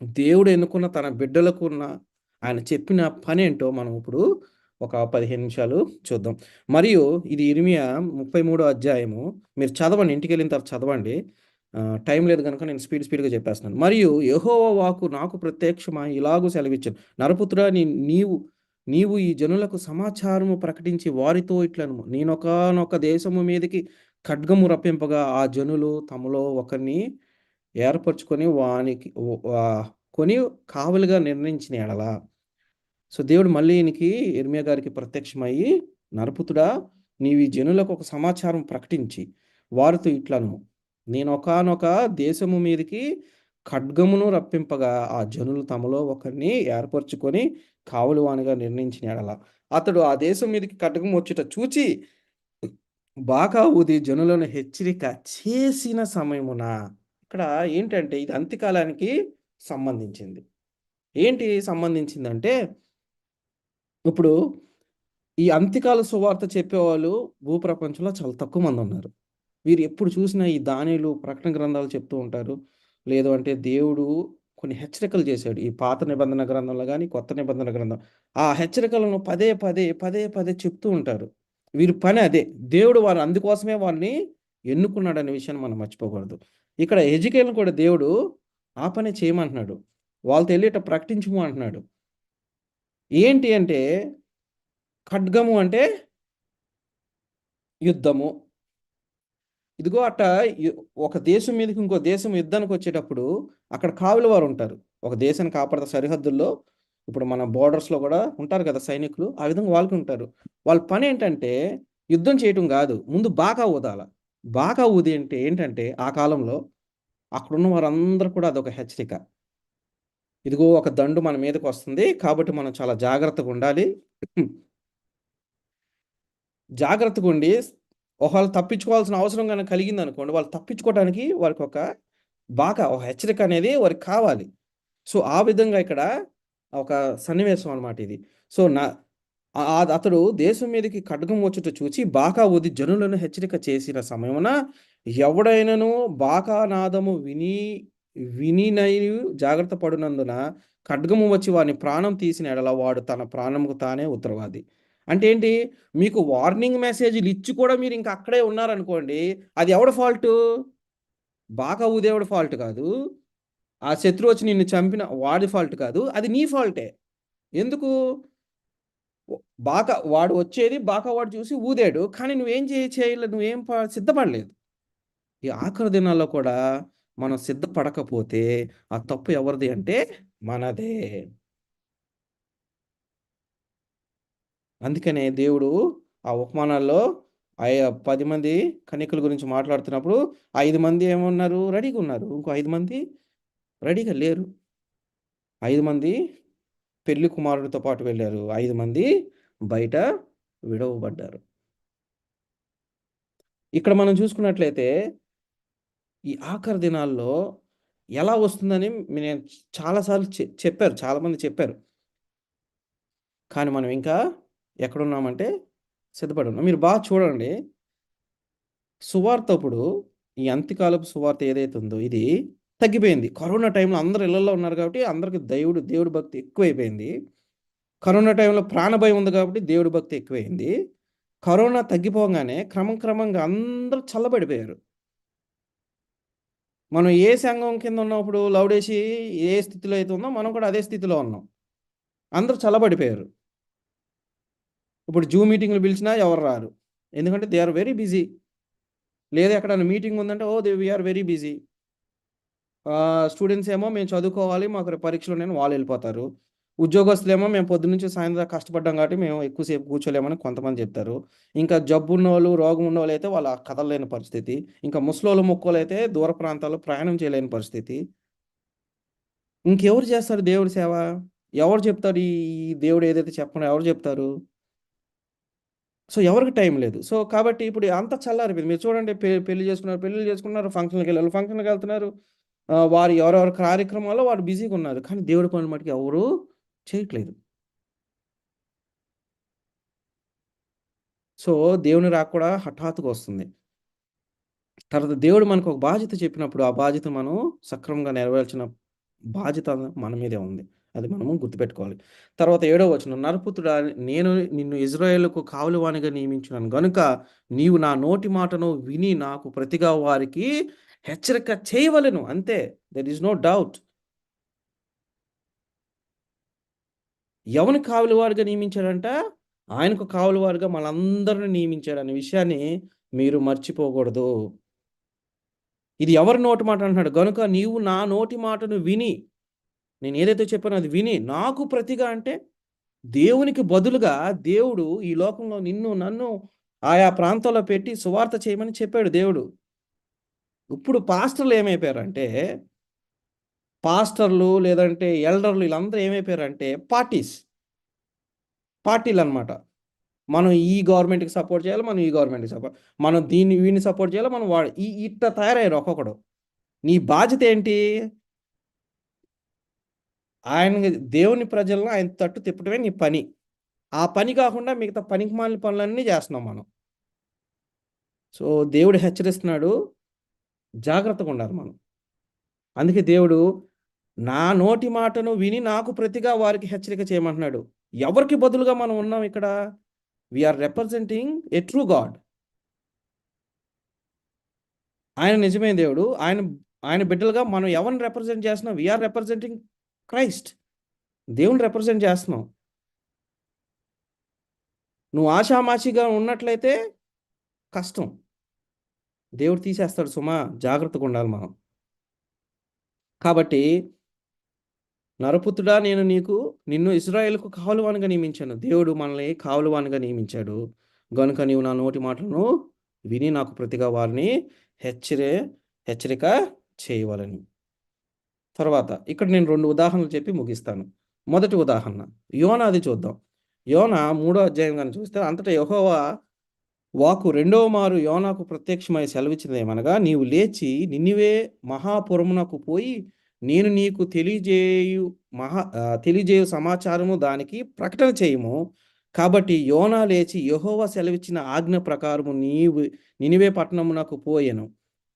A: దేవుడు ఎన్నుకున్న తన బిడ్డలకున్న ఆయన చెప్పిన పనేంటో మనం ఇప్పుడు ఒక 15 నిమిషాలు చూద్దాం. మరియు ఇది ఇర్మియా 33 అధ్యాయము. మీరు చదవండి, ఇంటికెళ్ళిన తర్వాత చదవండి. టైం లేదు గనుక నేను స్పీడ్‌గా చెప్పేస్తున్నాను. మరియు యెహోవా వాక్కు నాకు ప్రత్యక్షమై ఇలాగు సెలవిచ్చెను. నరపుత్రుడా, నీవు ఈ జనులకు సమాచారము ప్రకటించి వారితో ఇట్లనుము. నేనొకానొక దేశము మీదికి ఖడ్గము రప్పింపగా ఆ జనులు తమలో ఒకరిని ఏర్పరచుకొని వానికి కొని కావలిగా నిర్ణయించిన ఎడల. సో దేవుడు మళ్ళీ ఈయనకి ఇర్మియా గారికి ప్రత్యక్షమయ్యి, నరపుతుడా, నీవు ఈ జనులకు ఒక సమాచారం ప్రకటించి వారితో ఇట్లనుము. నేను ఒకానొక దేశము మీదకి ఖడ్గమును రప్పింపగా ఆ జనులు తమలో ఒకరిని ఏర్పరచుకొని కావలివానిగా నిర్ణయించిన ఎడల అతడు ఆ దేశం మీదకి ఖడ్గము వచ్చుట చూచి బాకా ఊది జనులను హెచ్చరిక చేసిన సమయమున. ఇక్కడ ఏంటంటే ఇది అంత్యకాలానికి సంబంధించింది. ఏంటి సంబంధించిందంటే, ఇప్పుడు ఈ అంత్యకాల సువార్త చెప్పేవాళ్ళు భూప్రపంచంలో చాలా తక్కువ మంది ఉన్నారు. వీరు ఎప్పుడు చూసినా ఈ దానియేలు, ప్రకటన గ్రంథాలు చెప్తూ ఉంటారు. లేదు అంటే దేవుడు కొన్ని హెచ్చరికలు చేశాడు. ఈ పాత నిబంధన గ్రంథంలో గాని, కొత్త నిబంధన గ్రంథం. ఆ హెచ్చరికలను పదే చెప్తూ ఉంటారు. వీరి పని అదే. దేవుడు అందుకోసమే వారిని ఎన్నుకున్నాడనే విషయాన్ని మనం మర్చిపోకూడదు. ఇక్కడ హెజెకీయెలును కూడా దేవుడు ఆ పనే చేయమంటున్నాడు. వాళ్ళతో ఎళ్లి ఇట్ట ప్రకటించుము అంటున్నాడు. ఏంటి అంటే, ఖడ్గము అంటే యుద్ధము. ఇదిగో ఒక దేశం మీదకి ఇంకో దేశం యుద్ధానికొచ్చేటప్పుడు అక్కడ కావలి వారుంటారు. ఒక దేశాన్ని కాపాడత సరిహద్దుల్లో ఇప్పుడు మన బోర్డర్స్‌లో గూడా ఉంటారు కదా సైనికులు. ఆ విధంగా వాళ్ళకుంటారు. వాళ్ళ పనేంటంటే యుద్ధం చేయటం గాదు. ముందు బాకా ఊదాల. బాకా ఊది అంటే ఏంటంటే ఆ కాలంలో అక్కడున్న వారందరూ కూడా అదొక హెచ్చరిక. ఇదిగో ఒక దండు మన మీదకొస్తుంది. కాబట్టి మనం చాలా జాగ్రత్తగుండాలి. జాగ్రత్తగుండి ఒకవేళ తప్పించుకోవాల్సిన అవసరం గనక కలిగిందనుకోండి, వాళ్ళు తప్పించుకోవడానికి వారికొక ఒక హెచ్చరిక అనేది వారికి కావాలి. సో, ఆ విధంగా ఇక్కడ ఒక సన్నివేశం అన్నమాట ఇది. సో, అతడు దేశం మీదకి ఖడ్గం వచ్చుట చూచి బాకా ఊది జనులను హెచ్చరిక చేసిన సమయమున ఎవడైనను బాకా నాదము వినినయు జాగ్రత్త పడునందున ఖడ్గము వచ్చి వాని ప్రాణం తీసిన ఎడల వాడు తన ప్రాణముకు తానే ఉత్తరవాది. అంటే ఏంటి? మీకు వార్నింగ్ మెసేజ్‌లు ఇచ్చి కూడా మీరు ఇంక అక్కడే ఉన్నారనుకోండి, అది ఎవడి ఫాల్టు? బాకా ఊదేవాడి ఫాల్ట్ కాదు. ఆ శత్రువు వచ్చి నిన్ను చంపిన వాడి ఫాల్ట్ కాదు. అది నీ ఫాల్టే. ఎందుకు? వాడు వచ్చేది వాడు చూసి ఊదాడు. కానీ నువ్వేం చేయలేదు. నువ్వేం సిద్ధపడలేదు. ఈ ఆఖరి దినాల్లో కూడా మనం సిద్ధపడకపోతే ఆ తప్పు ఎవరిది అంటే మనదే. అందుకనే దేవుడు ఆ ఉపమానాల్లో 10 మంది కన్యకల గురించి మాట్లాడుతున్నప్పుడు 5 మంది ఏమున్నారు? రెడీగా ఉన్నారు. ఇంకో 5 మంది రెడీగా లేరు. 5 మంది పెళ్లి కుమారుడితో పాటు వెళ్లారు. 5 మంది బయట విడవబడ్డారు. ఇక్కడ మనం చూసుకున్నట్లయితే ఈ ఆఖరి దినాల్లో ఎలా వస్తుందని నేను చాలా సార్లు చెప్పారు. చాలామంది చెప్పారు. కానీ మనం ఇంకా ఎక్కడున్నామంటే సిద్ధపడి ఉన్నాం. మీరు బాగా చూడండి. సువార్త అప్పుడు ఈ అంత్యకాలపు సువార్త ఏదైతే ఉందో ఇది తగ్గిపోయింది. కరోనా టైంలో అందరూ ఇళ్లల్లో ఉన్నారు కాబట్టి అందరికి దేవుడి భక్తి ఎక్కువైపోయింది. కరోనా టైంలో ప్రాణభయం ఉంది కాబట్టి దేవుడి భక్తి ఎక్కువైంది. కరోనా తగ్గిపోగానే క్రమంగా అందరూ చల్లబడిపోయారు. మనం ఏ సంఘం కింద ఉన్నప్పుడు లౌడేసి ఏ స్థితిలో అయితే ఉందో మనం కూడా అదే స్థితిలో ఉన్నాం. అందరూ చల్లబడిపోయారు. ఇప్పుడు జూమ్ మీటింగ్‌లు పిలిచినా ఎవరు రారు. ఎందుకంటే దే ఆర్ వెరీ బిజీ. లేదా ఎక్కడైనా మీటింగ్ ఉందంటే we are very busy. Students ఏమో మేము చదువుకోవాలి, మాకు రేపు పరీక్షలున్నాయని వాళ్ళెళ్ళిపోతారు. ఉద్యోగస్తులేమో మేము పొద్దున్నుంచి సాయంత్రం దాకా కష్టపడ్డాం కాబట్టి మేము ఎక్కువ సేపు కూర్చోలేమని కొంతమంది చెప్తారు. ఇంకా జబ్బున్నోళ్ళు, రోగం ఉన్నోళ్ళైతే వాళ్ళు కదలలేని పరిస్థితి. ఇంకా ముసలోళ్ళు, ముక్కోళ్ళైతే దూర ప్రాంతాల్లో ప్రయాణం చేయలేని పరిస్థితి. ఇంకెవరు చేస్తారు దేవుడి సేవ? ఎవరు చెప్తారు ఈ దేవుడు ఏదైతే చెప్పండో ఎవరు చెప్తారు? సో ఎవరికి టైం లేదు. సో కాబట్టి ఇప్పుడు అంతా చల్లారిపోయింది. మీరు చూడండి, పెళ్లి చేసుకున్నారు, ఫంక్షన్‌కి వెళ్తున్నారు. వారు ఎవరెవరి కార్యక్రమాల్లో వారు బిజీగా ఉన్నారు. కానీ దేవుడి పనులు మట్టుకు ఎవరు చేయట్లేదు. సో దేవుని రాక కూడా హఠాత్తుగా వస్తుంది. తర్వాత దేవుడు మనకు ఒక బాధ్యత చెప్పినప్పుడు, ఆ బాధ్యత మనం సక్రమంగా నెరవేర్చిన బాధ్యత మన మీదే ఉంది. అది మనము గుర్తుపెట్టుకోవాలి. తర్వాత 7వ వచనం, నరపుత్రుడా, నేను నిన్ను ఇజ్రాయేలుకు కావలివానిగా నియమించున్నాను గనుక నీవు నా నోటి మాటను విని నాకు ప్రతిగా వారికి హెచ్చరిక చేయవలెను. అంతే. There is no doubt. ఎవరిని కావలివారిగా నియమించాడంట? ఆయనకు కావలివారిగా మనందరిని నియమించాడనే విషయాన్ని మీరు మర్చిపోకూడదు. ఇది ఎవరి నోటి మాట అంటున్నాడు? గనుక నీవు నా నోటి మాటను విని, నేను ఏదైతే చెప్పానో అది విని, నాకు ప్రతిగా అంటే దేవునికి బదులుగా దేవుడు ఈ లోకంలో నిన్ను, నన్ను ఆయా ప్రాంతాల్లో పెట్టి సువార్త చేయమని చెప్పాడు దేవుడు. ఇప్పుడు పాస్టర్లు ఏమైపోయారంటే, పాస్టర్లు లేదంటే ఎల్డర్లు వీళ్ళందరూ ఏమైపోయారంటే పార్టీలనమాట. మనం ఈ గవర్నమెంట్‌కి సపోర్ట్ చేయాలి, మనం ఈ గవర్నమెంట్‌కి సపోర్ట్, మనం వీడిని సపోర్ట్ చేయాలి, మనం ఇట్లా తయారయ్యారు ఒక్కొక్కడు. నీ బాధ్యత ఏంటి? దేవుని ప్రజలను ఆయన తట్టు తిప్పడమే నీ పని. ఆ పని కాకుండా మిగతా పనికిమాలిన పనులన్నీ చేస్తున్నాం మనం. సో దేవుడు హెచ్చరిస్తున్నాడు, జాగ్రత్తగా ఉండాలి మనం. అందుకే దేవుడు నా నోటి మాటను విని నాకు ప్రతిగా వారికి హెచ్చరిక చేయమంటున్నాడు. ఎవరికి బదులుగా మనం ఉన్నాం ఇక్కడ? We are representing a true god. ఆయన నిజమైన దేవుడు. ఆయన బిడ్డలుగా మనం ఎవరిని రిప్రజెంట్ చేస్తున్నాం? We are representing Christ. దేవుని రిప్రజెంట్ చేస్తున్నాం. నువ్వు ఆషామాషిగా ఉన్నట్లయితే కష్టం. దేవుడు తీసేస్తాడు సుమా. జాగ్రత్తగా ఉండాలి మనం. కాబట్టి నరపుత్రుడా, నేను నిన్ను ఇశ్రాయేలుకు కావలివానిగా నియమించాను. దేవుడు మనల్ని కావలివానిగా నియమించాడు. గనుక నీవు నా నోటి మాటలను విని నాకు ప్రతిగా వారిని హెచ్చరిక చేయవలెను. తర్వాత ఇక్కడ నేను 2 ఉదాహరణలు చెప్పి ముగిస్తాను. మొదటి ఉదాహరణ యోనాది చూద్దాం. యోనా 3వ అధ్యాయం గాని చూస్తే, అంతటా యెహోవా వాక్కు రెండవ మారు యోనాకు ప్రత్యక్షమై సెలవిచ్చినదేమనగా, నీవు లేచి నినివే మహాపురమునకు పోయి నేను నీకు తెలియజేయు సమాచారము దానికి ప్రకటన చేయుము. కాబట్టి యోనా లేచి యెహోవా సెలవిచ్చిన ఆజ్ఞ ప్రకారము నినివే పట్టణమునకు పోయెను.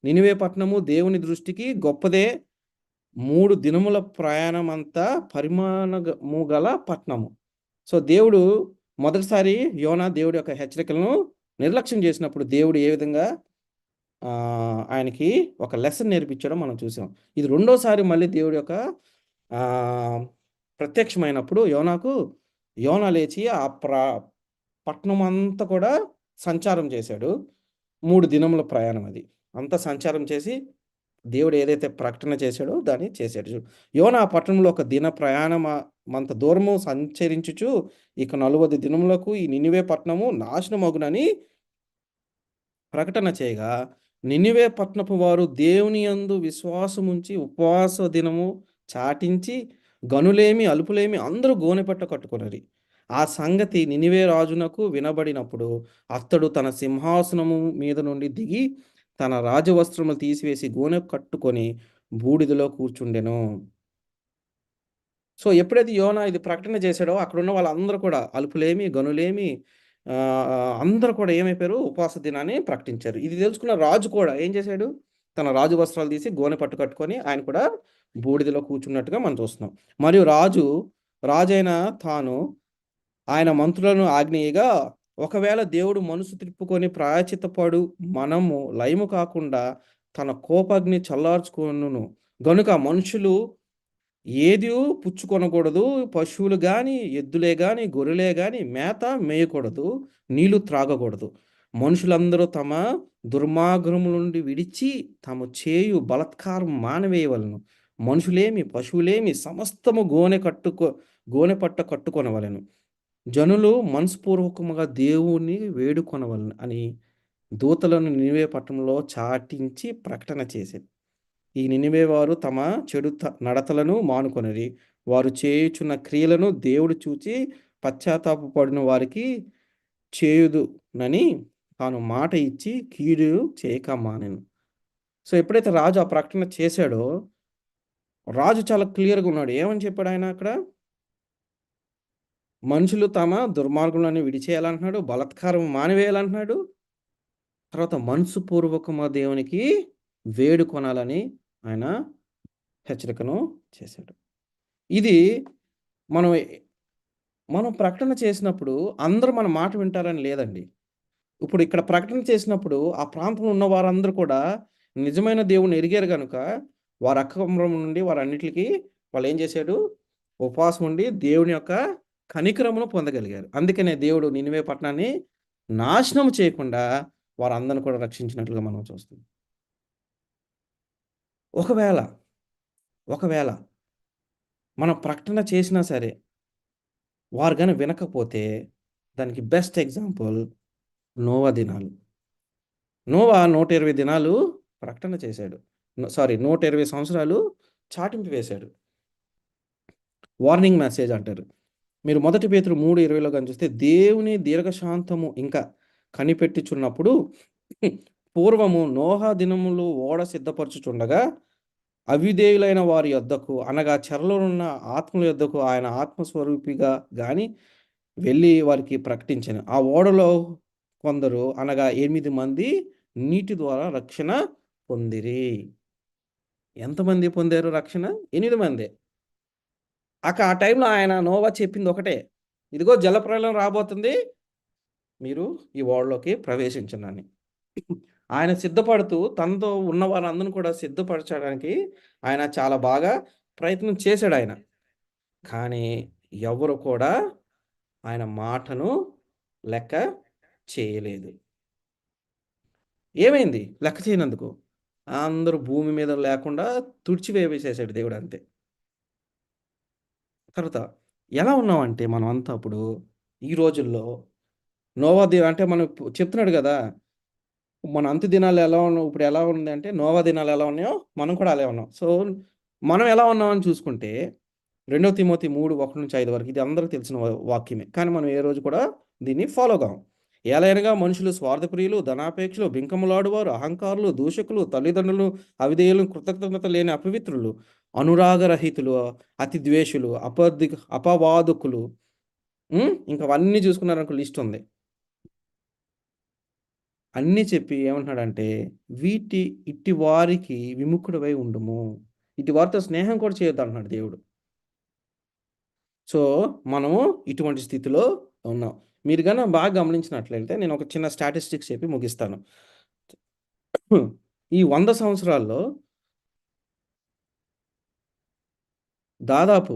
A: నినివే పట్టణము దేవుని దృష్టికి గొప్పదే. 3 దినముల ప్రయాణమంతా పరిమాణము గల పట్టణము. సో దేవుడు మొదటిసారి దేవుడి యొక్క హెచ్చరికలను నిర్లక్ష్యం చేసినప్పుడు దేవుడు ఏ విధంగా ఆయనకి ఒక లెసన్ నేర్పించాడో మనం చూసాం. ఇది రెండోసారి మళ్ళీ దేవుడి యొక్క ప్రత్యక్షమైనప్పుడు యోనా లేచి ఆ పట్టణం అంతా కూడా సంచారం చేశాడు. 3 దినముల ప్రయాణం అది. అంతా సంచారం చేసి దేవుడు ఏదైతే ప్రకటన చేశాడో దాన్ని చేశాడు. యోనా ఆ పట్టణంలో ఒక దిన ప్రయాణమంత దూరము సంచరించుచు ఇక 40 దినములకు ఈ నినివే పట్టణము నాశనమగునని ప్రకటన చేయగా, నినివే పట్టణపు వారు దేవుని యందు విశ్వాసముంచి ఉపవాస దినము చాటించి గనులేమి అలుపులేమి అందరూ గోనెపట్ట కట్టుకొనిరి. ఆ సంగతి నినివే రాజునకు వినబడినప్పుడు అతడు తన సింహాసనము మీద నుండి దిగి తన రాజవస్త్రములు తీసివేసి గోనె కట్టుకొని బూడిదలో కూర్చుండెను. సో ఎప్పుడైతే యోనా ఇది ప్రకటన చేశాడో అక్కడున్న వాళ్ళందరూ కూడా అలుపులేమి, గనులేమి అందరూ కూడా ఏమైపోయారు? ఉపవాస దినాన్ని ప్రకటించారు. ఇది తెలుసుకున్న రాజు కూడా ఏం చేశాడు? తన రాజు వస్త్రాలు తీసి గోనె పట్టు కట్టుకొని ఆయన కూడా బూడిదలో కూర్చున్నట్టుగా మనం చూస్తున్నాం. మరియు రాజైన తాను ఆయన మంత్రులను ఆజ్ఞేయగా, ఒకవేళ దేవుడు మనసు తిప్పుకొని ప్రాయచిత్తపడు మనము లయము కాకుండా తన కోపాగ్ని చల్లార్చుకొనును గనుక మనుషులు ఏది పుచ్చుకొనకూడదు. పశువులు గాని, ఎద్దులే గాని, గొర్రెలే గాని మేత మేయకూడదు. నీళ్లు త్రాగకూడదు. మనుషులందరూ తమ దుర్మార్గముల నుండి విడిచి తాము చేయు బలాత్కారం మానివేయవలెను. మనుషులేమి, పశువులేమి సమస్తము గోనె పట్ట కట్టుకొనవలెను. జనులు మనస్పూర్వకముగా దేవుని వేడుకొనవలెను అని దూతలను నినివే పట్టణంలో చాటించి ప్రకటన చేసేది. ఈ నినివే వారు తమ చెడు నడతలను మానుకొనిరి. వారు చేయుచున్న క్రియలను దేవుడు చూచి పశ్చాత్తాపపడిన వారికి చేయుదునని తాను మాట ఇచ్చి కీడు చేయక మానెను. సో ఎప్పుడైతే రాజు ఆ ప్రకటన చేశాడో, రాజు చాలా క్లియర్‌గా ఉన్నాడు. ఏమని చెప్పాడు ఆయన అక్కడ? మనుషులు తమ దుర్మార్గములన్నీ విడిచేయాలంటున్నాడు. బలాత్కారం మానివేయాలంటున్నాడు. తర్వాత మనసుపూర్వకముగా దేవునికి వేడుకొనాలని ఆయన హెచ్చరికను చేశాడు. ఇది మనం మనం ప్రకటన చేసినప్పుడు అందరూ మన మాట వింటారని లేదండి. ఇప్పుడు ఇక్కడ ప్రకటన చేసినప్పుడు ఆ ప్రాంతంలో ఉన్న వారందరూ కూడా నిజమైన దేవుడిని ఎరిగారు గనుక, వారి అక్రమం నుండి వారన్నిట్లికి వాళ్ళేం చేశాడు? ఉపవాసం ఉండి దేవుని యొక్క కనికరమును పొందగలిగారు. అందుకనే దేవుడు నినివే పట్టణాన్ని నాశనం చేయకుండా వారందరిని కూడా రక్షించినట్లుగా మనం చూస్తున్నాం. ఒకవేళ, ఒకవేళ మనం ప్రకటన చేసినా సరే, వారు గాని వినకపోతే దానికి బెస్ట్ ఎగ్జాంపుల్ నోవా దినాలు. నోవా 120 దినాలు ప్రకటన చేశాడు. సారీ 120 సంవత్సరాలు చాటింపు వేశాడు. వార్నింగ్ మెసేజ్ అంటారు. మీరు 1 పేతురు 3:20లో గాని చూస్తే దేవుని దీర్ఘశాంతము ఇంకా కనిపెట్టుచున్నప్పుడు పూర్వము నోహా దినములు ఓడ సిద్ధపరచుచుండగా అవిధేయులైన వారి యొద్దకు అనగా చెరలోనున్న ఆత్మల యొద్దకు ఆయన ఆత్మస్వరూపిగా గాని వెళ్ళి వారికి ప్రకటించెను. ఆ ఓడలో కొందరు అనగా 8 మంది నీటి ద్వారా రక్షణ పొందిరి. ఎంతమంది పొందారు రక్షణ? 8 మందే. ఆ టైంలో ఆయన నోవా చెప్పింది ఒకటే. ఇదిగో జలప్రళయం రాబోతుంది. మీరు ఈ ఓడలోకి ప్రవేశించండని. ఆయన సిద్ధపడుతూ తనతో ఉన్న వారందరిని కూడా సిద్ధపరచడానికి ఆయన చాలా బాగా ప్రయత్నం చేశాడాయన. కానీ ఎవరు కూడా ఆయన మాటను లెక్క చేయలేదు. ఏమైంది లెక్క చేయనందుకు? అందరూ భూమి మీద లేకుండా తుడిచివేసేసాడు దేవుడు అంతే. తర్వాత ఎలా ఉన్నామంటే మనమంతా అప్పుడు ఈ రోజుల్లో నోవా అంటే మనం చెప్తున్నాడు గదా! మన అంత్య దినాలు ఎలా ఉన్నాం ఇప్పుడు ఎలా ఉందంటే నోవా దినాలు ఎలా ఉన్నాయో మనం కూడా అలాగే ఉన్నాం. సో, మనం ఎలా ఉన్నామని చూసుకుంటే 2 తిమోతి 3, 1-5 వరకు ఇది అందరికి తెలిసిన వాక్యమే. కానీ మనం ఏ రోజు కూడా దీన్ని ఫాలో కాము. ఏలయనగా మనుషులు స్వార్థప్రియులు, ధనాపేక్షలు, బింకములాడువారు, అహంకారులు, దూషకులు, తల్లిదండ్రులు, అవిధేయులు, కృతజ్ఞత లేని అపవిత్రులు, అనురాగరహితులు, అతి ద్వేషులు, అపవాదకులు ఇంకా అవన్నీ చూసుకున్నారనుకో లిస్ట్ ఉంది. అన్నీ చెప్పి ఏమంటున్నాడంటే, ఇట్టి వారికి విముఖుడివై ఉండుము. ఇట్టి వారితో స్నేహం కూడా చేయొద్దంటున్నాడు దేవుడు. సో, మనము ఇటువంటి స్థితిలో ఉన్నాం. మీరు గాని బాగా గమనించినట్లయితే నేను ఒక చిన్న స్టాటిస్టిక్స్ చెప్పి ముగిస్తాను. ఈ 100 సంవత్సరాల్లో దాదాపు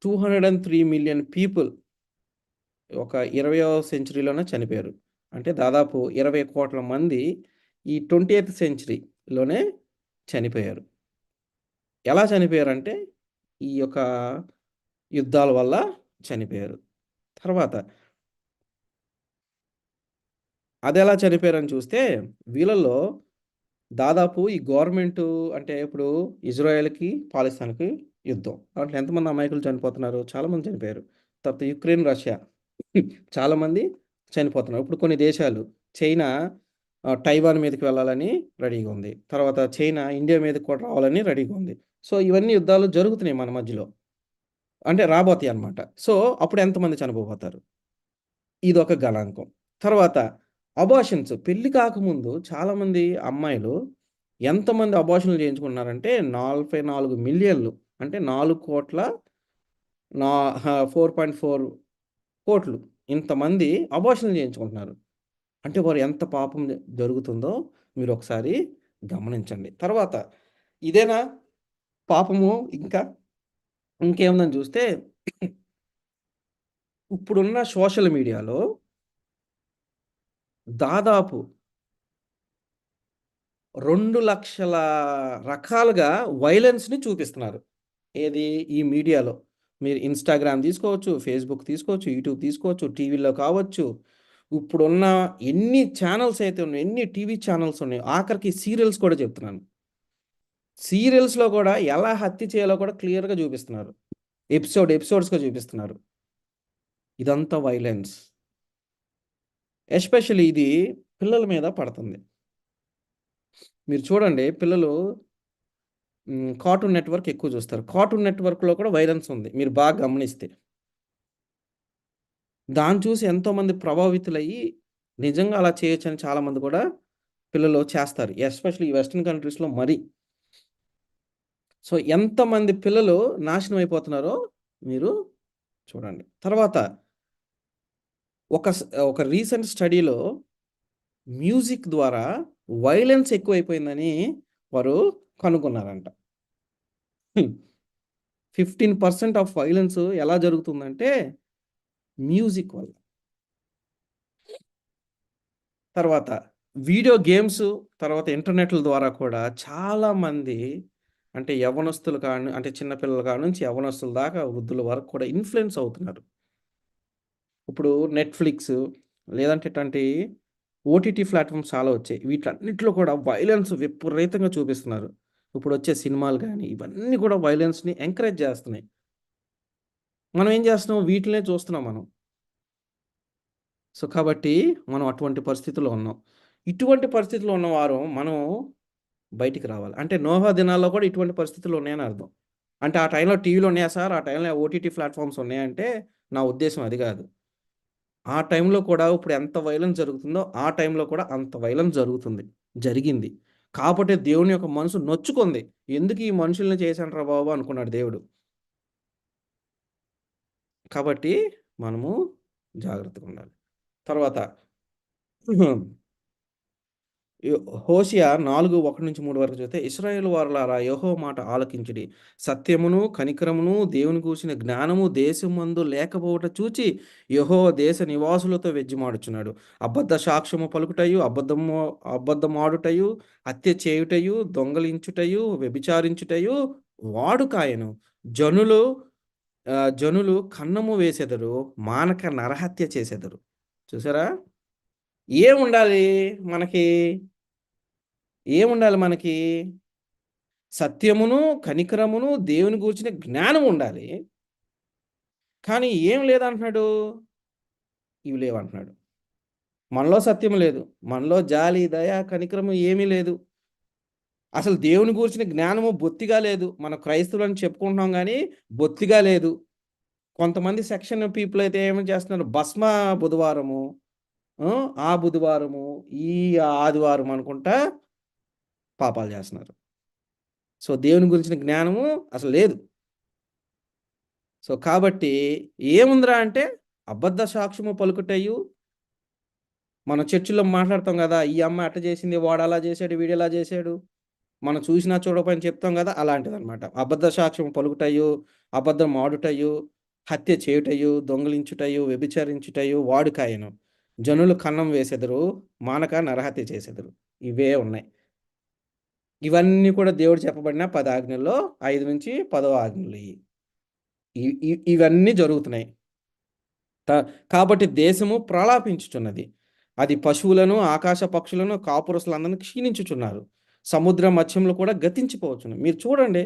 A: 203 మిలియన్ పీపుల్ ఒక 20వ సెంచరీలోనే చనిపోయారు. అంటే దాదాపు 20 కోట్ల మంది ఈ 20th సెంచరీలోనే చనిపోయారు. ఎలా చనిపోయారంటే, ఈ యొక్క యుద్ధాల వల్ల చనిపోయారు. తర్వాత అదెలా చనిపోయారని చూస్తే, వీళ్ళలో దాదాపు ఈ గవర్నమెంటు అంటే ఇప్పుడు ఇజ్రాయెల్‌కి, పాలస్తీనాకి యుద్ధం. దాంట్లో ఎంతమంది అమాయకులు చనిపోతున్నారు? చాలామంది చనిపోయారు. తర్వాత యుక్రెయిన్, రష్యా చాలామంది చనిపోతున్నారు. ఇప్పుడు కొన్ని దేశాలు చైనా తైవాన్ మీదకి వెళ్ళాలని రెడీగా ఉంది. తర్వాత చైనా ఇండియా మీదకి కూడా రావాలని రెడీగా ఉంది. సో, ఇవన్నీ యుద్ధాలు జరుగుతున్నాయి మన మధ్యలో. అంటే రాబోతాయన్నమాట. సో, అప్పుడు ఎంతమంది చనిపోబోతారు? ఇదొక గణాంకం. తర్వాత అబార్షన్స్ పెళ్లి కాకముందు చాలామంది అమ్మాయిలు ఎంతమంది అబార్షన్‌లు చేయించుకున్నారంటే 44,000,000 అంటే 4,00,00,000 నా 4.4 కోట్లు ఇంతమంది అబార్షన్‌లు చేయించుకుంటున్నారు. అంటే వారు ఎంత పాపం జరుగుతుందో మీరొకసారి గమనించండి. తర్వాత ఇదేనా పాపము ఇంకా? ఇంకేముందని చూస్తే ఇప్పుడున్న సోషల్ మీడియాలో దాదాపు 2,00,000 రకాలుగా వయలెన్స్‌ని చూపిస్తున్నారు. ఏది? ఈ మీడియాలో. మీరు ఇన్‌స్టాగ్రామ్ తీసుకోవచ్చు, ఫేస్‌బుక్ తీసుకోవచ్చు, యూట్యూబ్ తీసుకోవచ్చు, టీవీలో కావచ్చు. ఇప్పుడున్న ఎన్ని ఛానెల్స్ అయితే ఉన్నాయో, ఎన్ని టీవీ ఛానెల్స్ ఉన్నాయో, ఆఖరికి సీరియల్స్ కూడా చెప్తున్నాను. సీరియల్స్‌లో కూడా ఎలా హత్య చేయాలో కూడా క్లియర్‌గా చూపిస్తున్నారు. ఎపిసోడ్స్‌గా చూపిస్తున్నారు. ఇదంతా వైలెన్స్. ఎస్పెషల్లీ ఇది పిల్లల మీద పడుతుంది. మీరు చూడండి పిల్లలు కార్టూన్ నెట్‌వర్క్ ఎక్కువ చూస్తారు. కార్టూన్ నెట్‌వర్క్‌లో కూడా వైలెన్స్ ఉంది. మీరు బాగా గమనిస్తే. దాన్ని చూసి ఎంతోమంది ప్రభావితులయ్యి నిజంగా అలా చేయొచ్చని చాలామంది కూడా పిల్లలు చేస్తారు. ఎస్పెషల్లీ ఈ వెస్టర్న్ కంట్రీస్‌లో మరి. సో, ఎంతమంది పిల్లలు నాశనం అయిపోతున్నారో మీరు చూడండి. తర్వాత ఒక రీసెంట్ స్టడీలో మ్యూజిక్ ద్వారా వైలెన్స్ ఎక్కువైపోయిందని వారు కనుగొన్నారంట. 15% ఆఫ్ వైలెన్స్ ఎలా జరుగుతుందంటే మ్యూజిక్ వల్ల. తర్వాత వీడియో గేమ్స్, తర్వాత ఇంటర్నెట్‌ల ద్వారా కూడా చాలామంది అంటే యవ్వనస్తులు అంటే చిన్న పిల్లల కాడ నుంచి యవ్వనస్తుల దాకా వృద్ధుల వరకు కూడా ఇన్‌ఫ్లూయెన్స్ అవుతున్నారు. ఇప్పుడు నెట్‌ఫ్లిక్స్ లేదంటే ఇట్లాంటి ఓటీటీ ప్లాట్‌ఫార్మ్స్ చాలా వచ్చాయి. వీటన్నిటిలో కూడా వైలెన్స్ విపరీతంగా చూపిస్తున్నారు. ఇప్పుడొచ్చే సినిమాలు గాని, ఇవన్నీ కూడా వైలెన్స్‌ని ఎంకరేజ్ చేస్తున్నాయి. మనం ఏం చేస్తున్నాం? వీటిలనే చూస్తున్నాం మనం. సో, కాబట్టి మనం అటువంటి పరిస్థితిలో ఉన్నాం. ఇటువంటి పరిస్థితిలో ఉన్నవారు మనం బయటికి రావాలి. అంటే నోహా దినాల్లో కూడా ఇటువంటి పరిస్థితులు ఉన్నాయని అర్థం. అంటే ఆ టైంలో టీవీలు ఉన్నాయా సార్? ఆ టైంలో ఓటీటీ ప్లాట్‌ఫార్మ్స్ ఉన్నాయంటే నా ఉద్దేశ్యం అది గాదు. ఆ టైంలో కూడా ఇప్పుడు ఎంత వైలెన్స్ జరుగుతుందో, ఆ టైంలో కూడా అంత వైలెన్స్ జరుగుతుంది. జరిగింది. కాపోతే దేవుని యొక్క మనసు నొచ్చుకుంది. ఎందుకు ఈ మనుషుల్ని చేశానురా బాబు! అనుకున్నాడు దేవుడు. కాబట్టి మనము జాగ్రత్తగుండాలి. తర్వాత హోషేయ 4:1-3 వరకు చూస్తే, ఇశ్రాయేలు వారలారా యెహోవా మాట ఆలకించుడి. సత్యమును, కనికరమును, దేవుని గూర్చిన జ్ఞానము దేశమందు లేకపోవుట చూచి యెహోవా దేశ నివాసులతో వెజ్జిమాడుచున్నాడు. అబద్ధ సాక్ష్యము పలుకుటయు, అబద్ధమాడుటయు, హత్య చేయుటయు, దొంగలించుటయు, వ్యభిచారించుటయు వాడుకాయెను. జనులు జనులు కన్నము వేసెదరు, మానక నరహత్య చేసెదరు. చూసారా? ఏముండాలి మనకి? ఏముండాలి మనకి? సత్యమును, కనికరమును, దేవుని గూర్చిన జ్ఞానం ఉండాలి. కానీ ఏం లేదంటున్నాడు? ఇవి లేవంటున్నాడు. మనలో సత్యం లేదు. మనలో జాలి, దయ, కనికరము ఏమీ లేదు. అసలు దేవుని గూర్చిన జ్ఞానము బొత్తిగా లేదు. మనం క్రైస్తవులని చెప్పుకుంటున్నాం గానీ, బొత్తిగా లేదు. కొంతమంది సెక్షన్ పీపుల్ అయితే ఏమి చేస్తున్నారు? భస్మ బుధవారము, ఆ బుధవారము, ఈ ఆదివారం అనుకుంటా పాపాలు చేస్తున్నారు. సో, దేవుని గురించిన జ్ఞానము అసలు లేదు. సో, కాబట్టి ఏముందిరా అంటే, అబద్ధ సాక్ష్యము పలుకుటయు, మనం చర్చిలో మాట్లాడతాం గదా! ఈ అమ్మాయి అట్ట చేసింది, వాడు అలా చేసాడు, వీడు ఇలా చేసాడు. మనం చూసినా చూడకపోయినా చెప్తాం గదా! అలాంటిదనమాట. అబద్ధ సాక్ష్యం పలుకుటయు, అబద్ధం ఆడుటయు, హత్య చేయుటయు, దొంగిలించుటయు, వ్యభిచరించుటయు వాడుకాయెను. జనులు కన్నం వేసెదరు, మానక నరహత్య చేసెదరు. ఇవే ఉన్నాయి. ఇవన్నీ కూడా దేవుడు చెప్పబడిన 10 ఆజ్ఞల్లో 5-10 ఆజ్ఞలియి. ఇవన్నీ జరుగుతున్నాయి. త కాబట్టి దేశము ప్రలాపించుచున్నది. అది పశువులను, ఆకాశ పక్షులను, కాపురస్తులందరిని క్షీణించుచున్నారు. సముద్ర మత్స్యములు కూడా గతించిపోవచ్చును. మీరు చూడండి,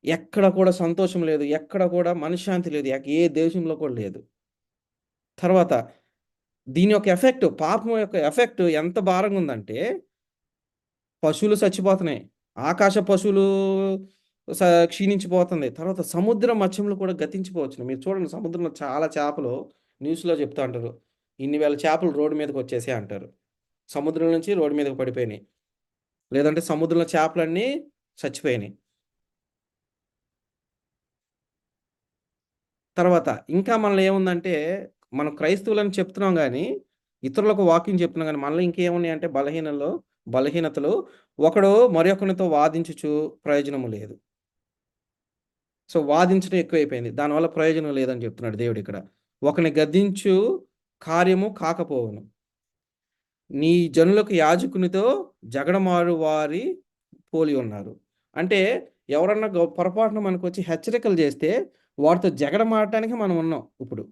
A: ఎక్కడ కూడా సంతోషం లేదు. ఎక్కడ కూడా మనశ్శాంతి లేదు. ఏ దేశంలో కూడా లేదు. తర్వాత దీని యొక్క ఎఫెక్ట్, పాపం యొక్క ఎఫెక్ట్ ఎంత భారంగుందంటే, పశువులు చచ్చిపోతున్నాయి. ఆకాశ పశువులు స క్షీణించిపోతుంది. తర్వాత సముద్ర మత్స్యములు కూడా గతించిపోవచ్చును. మీరు చూడండి సముద్రంలో చాలా చేపలు న్యూస్‌లో చెప్తా ఉంటారు. ఇన్ని వేల చేపలు రోడ్డు మీదకొచ్చేసాయి అంటారు. సముద్రం నుంచి రోడ్డు మీదకి పడిపోయినాయి. లేదంటే సముద్రంలో చేపలన్నీ చచ్చిపోయినాయి. తర్వాత ఇంకా మనలో ఏముందంటే, మనం క్రైస్తవులని చెప్తున్నాం గానీ, ఇతరులకు వాక్యం చెప్తున్నాం గానీ, మనలో ఇంకేమున్నాయంటే బలహీనతలు. ఒకడు మరొకనితో వాదించుచు ప్రయోజనము లేదు. సో, వాదించడం ఎక్కువైపోయింది. దానివల్ల ప్రయోజనం లేదని చెప్తున్నాడు దేవుడిక్కడ. ఒకని గద్దించు కార్యము కాకపోవును. నీ జనులకు యాజకునితో జగడమాడు వారి పోలి ఉన్నారు. అంటే ఎవరన్నా పొరపాటున మనకొచ్చి హెచ్చరికలు చేస్తే, వాడితో జగడమాడటానికి మనం ఉన్నాం ఇప్పుడు.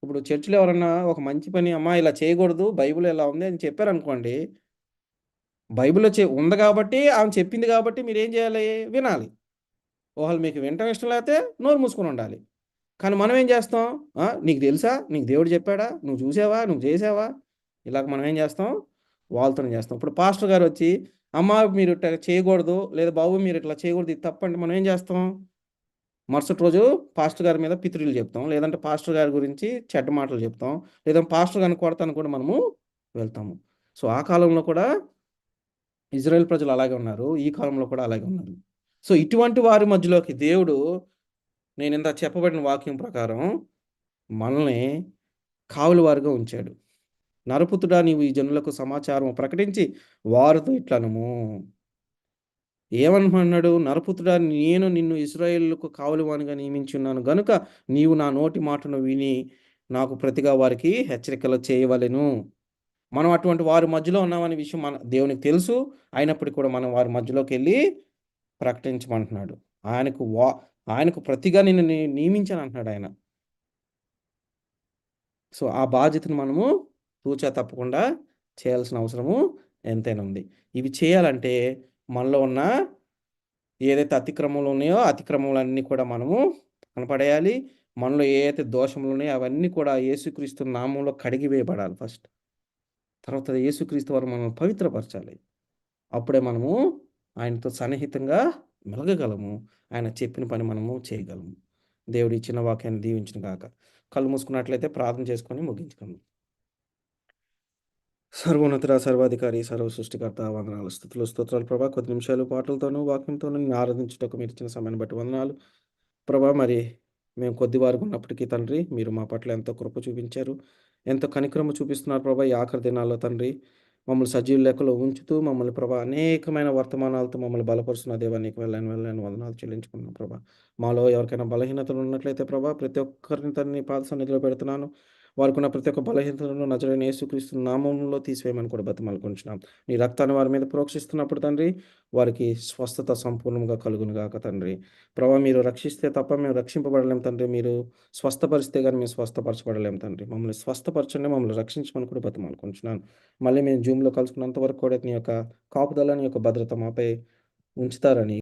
A: ఇప్పుడు చర్చ్‌లో ఎవరన్నా ఒక మంచి పని, "అమ్మా! ఇలా చేయకూడదు. బైబిల్‌లో ఇలా ఉంది" అని చెప్పారనుకోండి. బైబిల్‌లో ఉంది కాబట్టి, ఆమె చెప్పింది కాబట్టి మీరేం చేయాలి? వినాలి. ఒకవేళ మీకు వినటం ఇష్టం లేకపోతే నోరు మూసుకొనుండాలి. కానీ మనం ఏం చేస్తాం? నీకు తెలుసా? నీకు దేవుడు చెప్పాడా? నువ్వు చూసావా? నువ్వు చేసావా? ఇలాగ మనం ఏం చేస్తాం? వాళ్ళతోనే చేస్తాం. ఇప్పుడు పాస్టర్ గారు వచ్చి, అమ్మ మీరు ఇట్లా చేయకూడదు, లేదా బాబు మీరు ఇట్లా చేయకూడదు, ఇది తప్పంటే మనం ఏం చేస్తాం? మరుసటి రోజు పాస్టర్ గారి మీద పితూరీలు చెప్తాం. లేదంటే పాస్టర్ గారి గురించి చెడ్డ మాటలు చెప్తాం. లేదా పాస్టర్ గారిని కొడతానికి కూడా మనము వెళ్తాము. సో, ఆ కాలంలో కూడా ఇజ్రాయెల్ ప్రజలు అలాగే ఉన్నారు. ఈ కాలంలో కూడా అలాగే ఉన్నారు. సో, ఇటువంటి వారి మధ్యలోకి దేవుడు నేనిందాక చెప్పబడిన వాక్యం ప్రకారం మనల్ని కావలివారుగా ఉంచాడు. నరపుత్రుడా నీవు ఈ జనులకు సమాచారము ప్రకటించి వారితో ఇట్లనుము. ఏమనమన్నాడు? నరపుత్రుడా నేను నిన్ను ఇశ్రాయేలుకు కావలివానిగా నియమించున్నాను గనుక నీవు నా నోటి మాటను విని నాకు ప్రతిగా వారికి హెచ్చరికలు చేయవలెను. మనం అటువంటి వారి మధ్యలో ఉన్నామనే విషయం దేవునికి తెలుసు. అయినప్పటికి కూడా మనం వారి మధ్యలోకెళ్ళి ప్రకటించమంటున్నాడు. ఆయనకు ప్రతిగా నిన్ను నియమించానంటున్నాడు ఆయన. సో, ఆ బాధ్యతను మనము తూచా తప్పకుండా చేయాల్సిన అవసరము ఎంతైనా ఉంది. ఇవి చేయాలంటే మనలో ఉన్న ఏదైతే అతిక్రమములు ఉన్నాయో, అతిక్రమములన్నీ కూడా మనము కనపడేయాలి. మనలో ఏయైతే దోషములున్నాయో అవన్నీ కూడా యేసుక్రీస్తు నామంలో కడిగివేయబడాలి ఫస్ట్. తర్వాత యేసుక్రీస్తు వారు మనల్ని పవిత్రపరచాలి. అప్పుడే మనము ఆయనతో సన్నిహితంగా మెలగగలము. ఆయన చెప్పిన పని మనము చేయగలము. దేవుడు ఇచ్చిన వాక్యాన్ని దీవించును గాక. కళ్ళు మూసుకున్నట్లయితే ప్రార్థన చేసుకొని ముగించుకుందాం. సర్వోన్నతుడా, సర్వాధికారి, సర్వ సృష్టికర్త వందనాలు, స్తుతులు, స్తోత్రాలు ప్రభా. కొద్ది నిమిషాలు పాటలతోనూ, వాక్యంతోనూ నిన్ను ఆరాధించుటకు మీరిచ్చిన సమయాన్ని బట్టి వందనాలు. ప్రభా మరి మేము కొద్దివారుగా ఉన్నప్పటికీ తండ్రి, మీరు మా పట్ల ఎంతో కృప చూపించారు. ఎంతో కనికరము చూపిస్తున్నారు ప్రభా. ఈ ఆఖరి దినాల్లో తండ్రి, మమ్మల్ని సజీవ లెక్కలో ఉంచుతూ, మమ్మల్ని ప్రభా అనేకమైన వర్తమానాలతో మమ్మల్ని బలపరుస్తున్న దేవా, నీకు వెళ్ళని వందనాలు చెల్లించుకున్నాం ప్రభా. మాలో ఎవరికైనా బలహీనతలు ఉన్నట్లయితే ప్రభా, ప్రతి ఒక్కరిని నీ పాద సన్నిధిలో పెడుతున్నాను. వారికున్న ప్రతి ఒక్క బలహీనతలను నజరైన యేసుక్రీస్తు నామములో తీసివేయమని కూడా బతిమాలుకొంచున్నాం. నీ రక్తాన్ని వారి మీద ప్రోక్షిస్తున్నప్పుడు తండ్రి, వారికి స్వస్థత సంపూర్ణంగా కలుగును గాక తండ్రి. ప్రభా మీరు రక్షిస్తే తప్ప మేము రక్షింపబడలేం తండ్రి. మీరు స్వస్థపరిస్తే గాని మేము స్వస్థపరచబడలేం తండ్రి. మమ్మల్ని స్వస్థపరచండి, మమ్మల్ని రక్షించమని కూడా బతిమాలుకొంచున్నాను. మళ్ళీ మేము జూమ్‌లో కలుసుకున్నంత వరకు కూడా నీ యొక్క కాపుదల, నీ యొక్క భద్రత మాపై ఉంచుతారని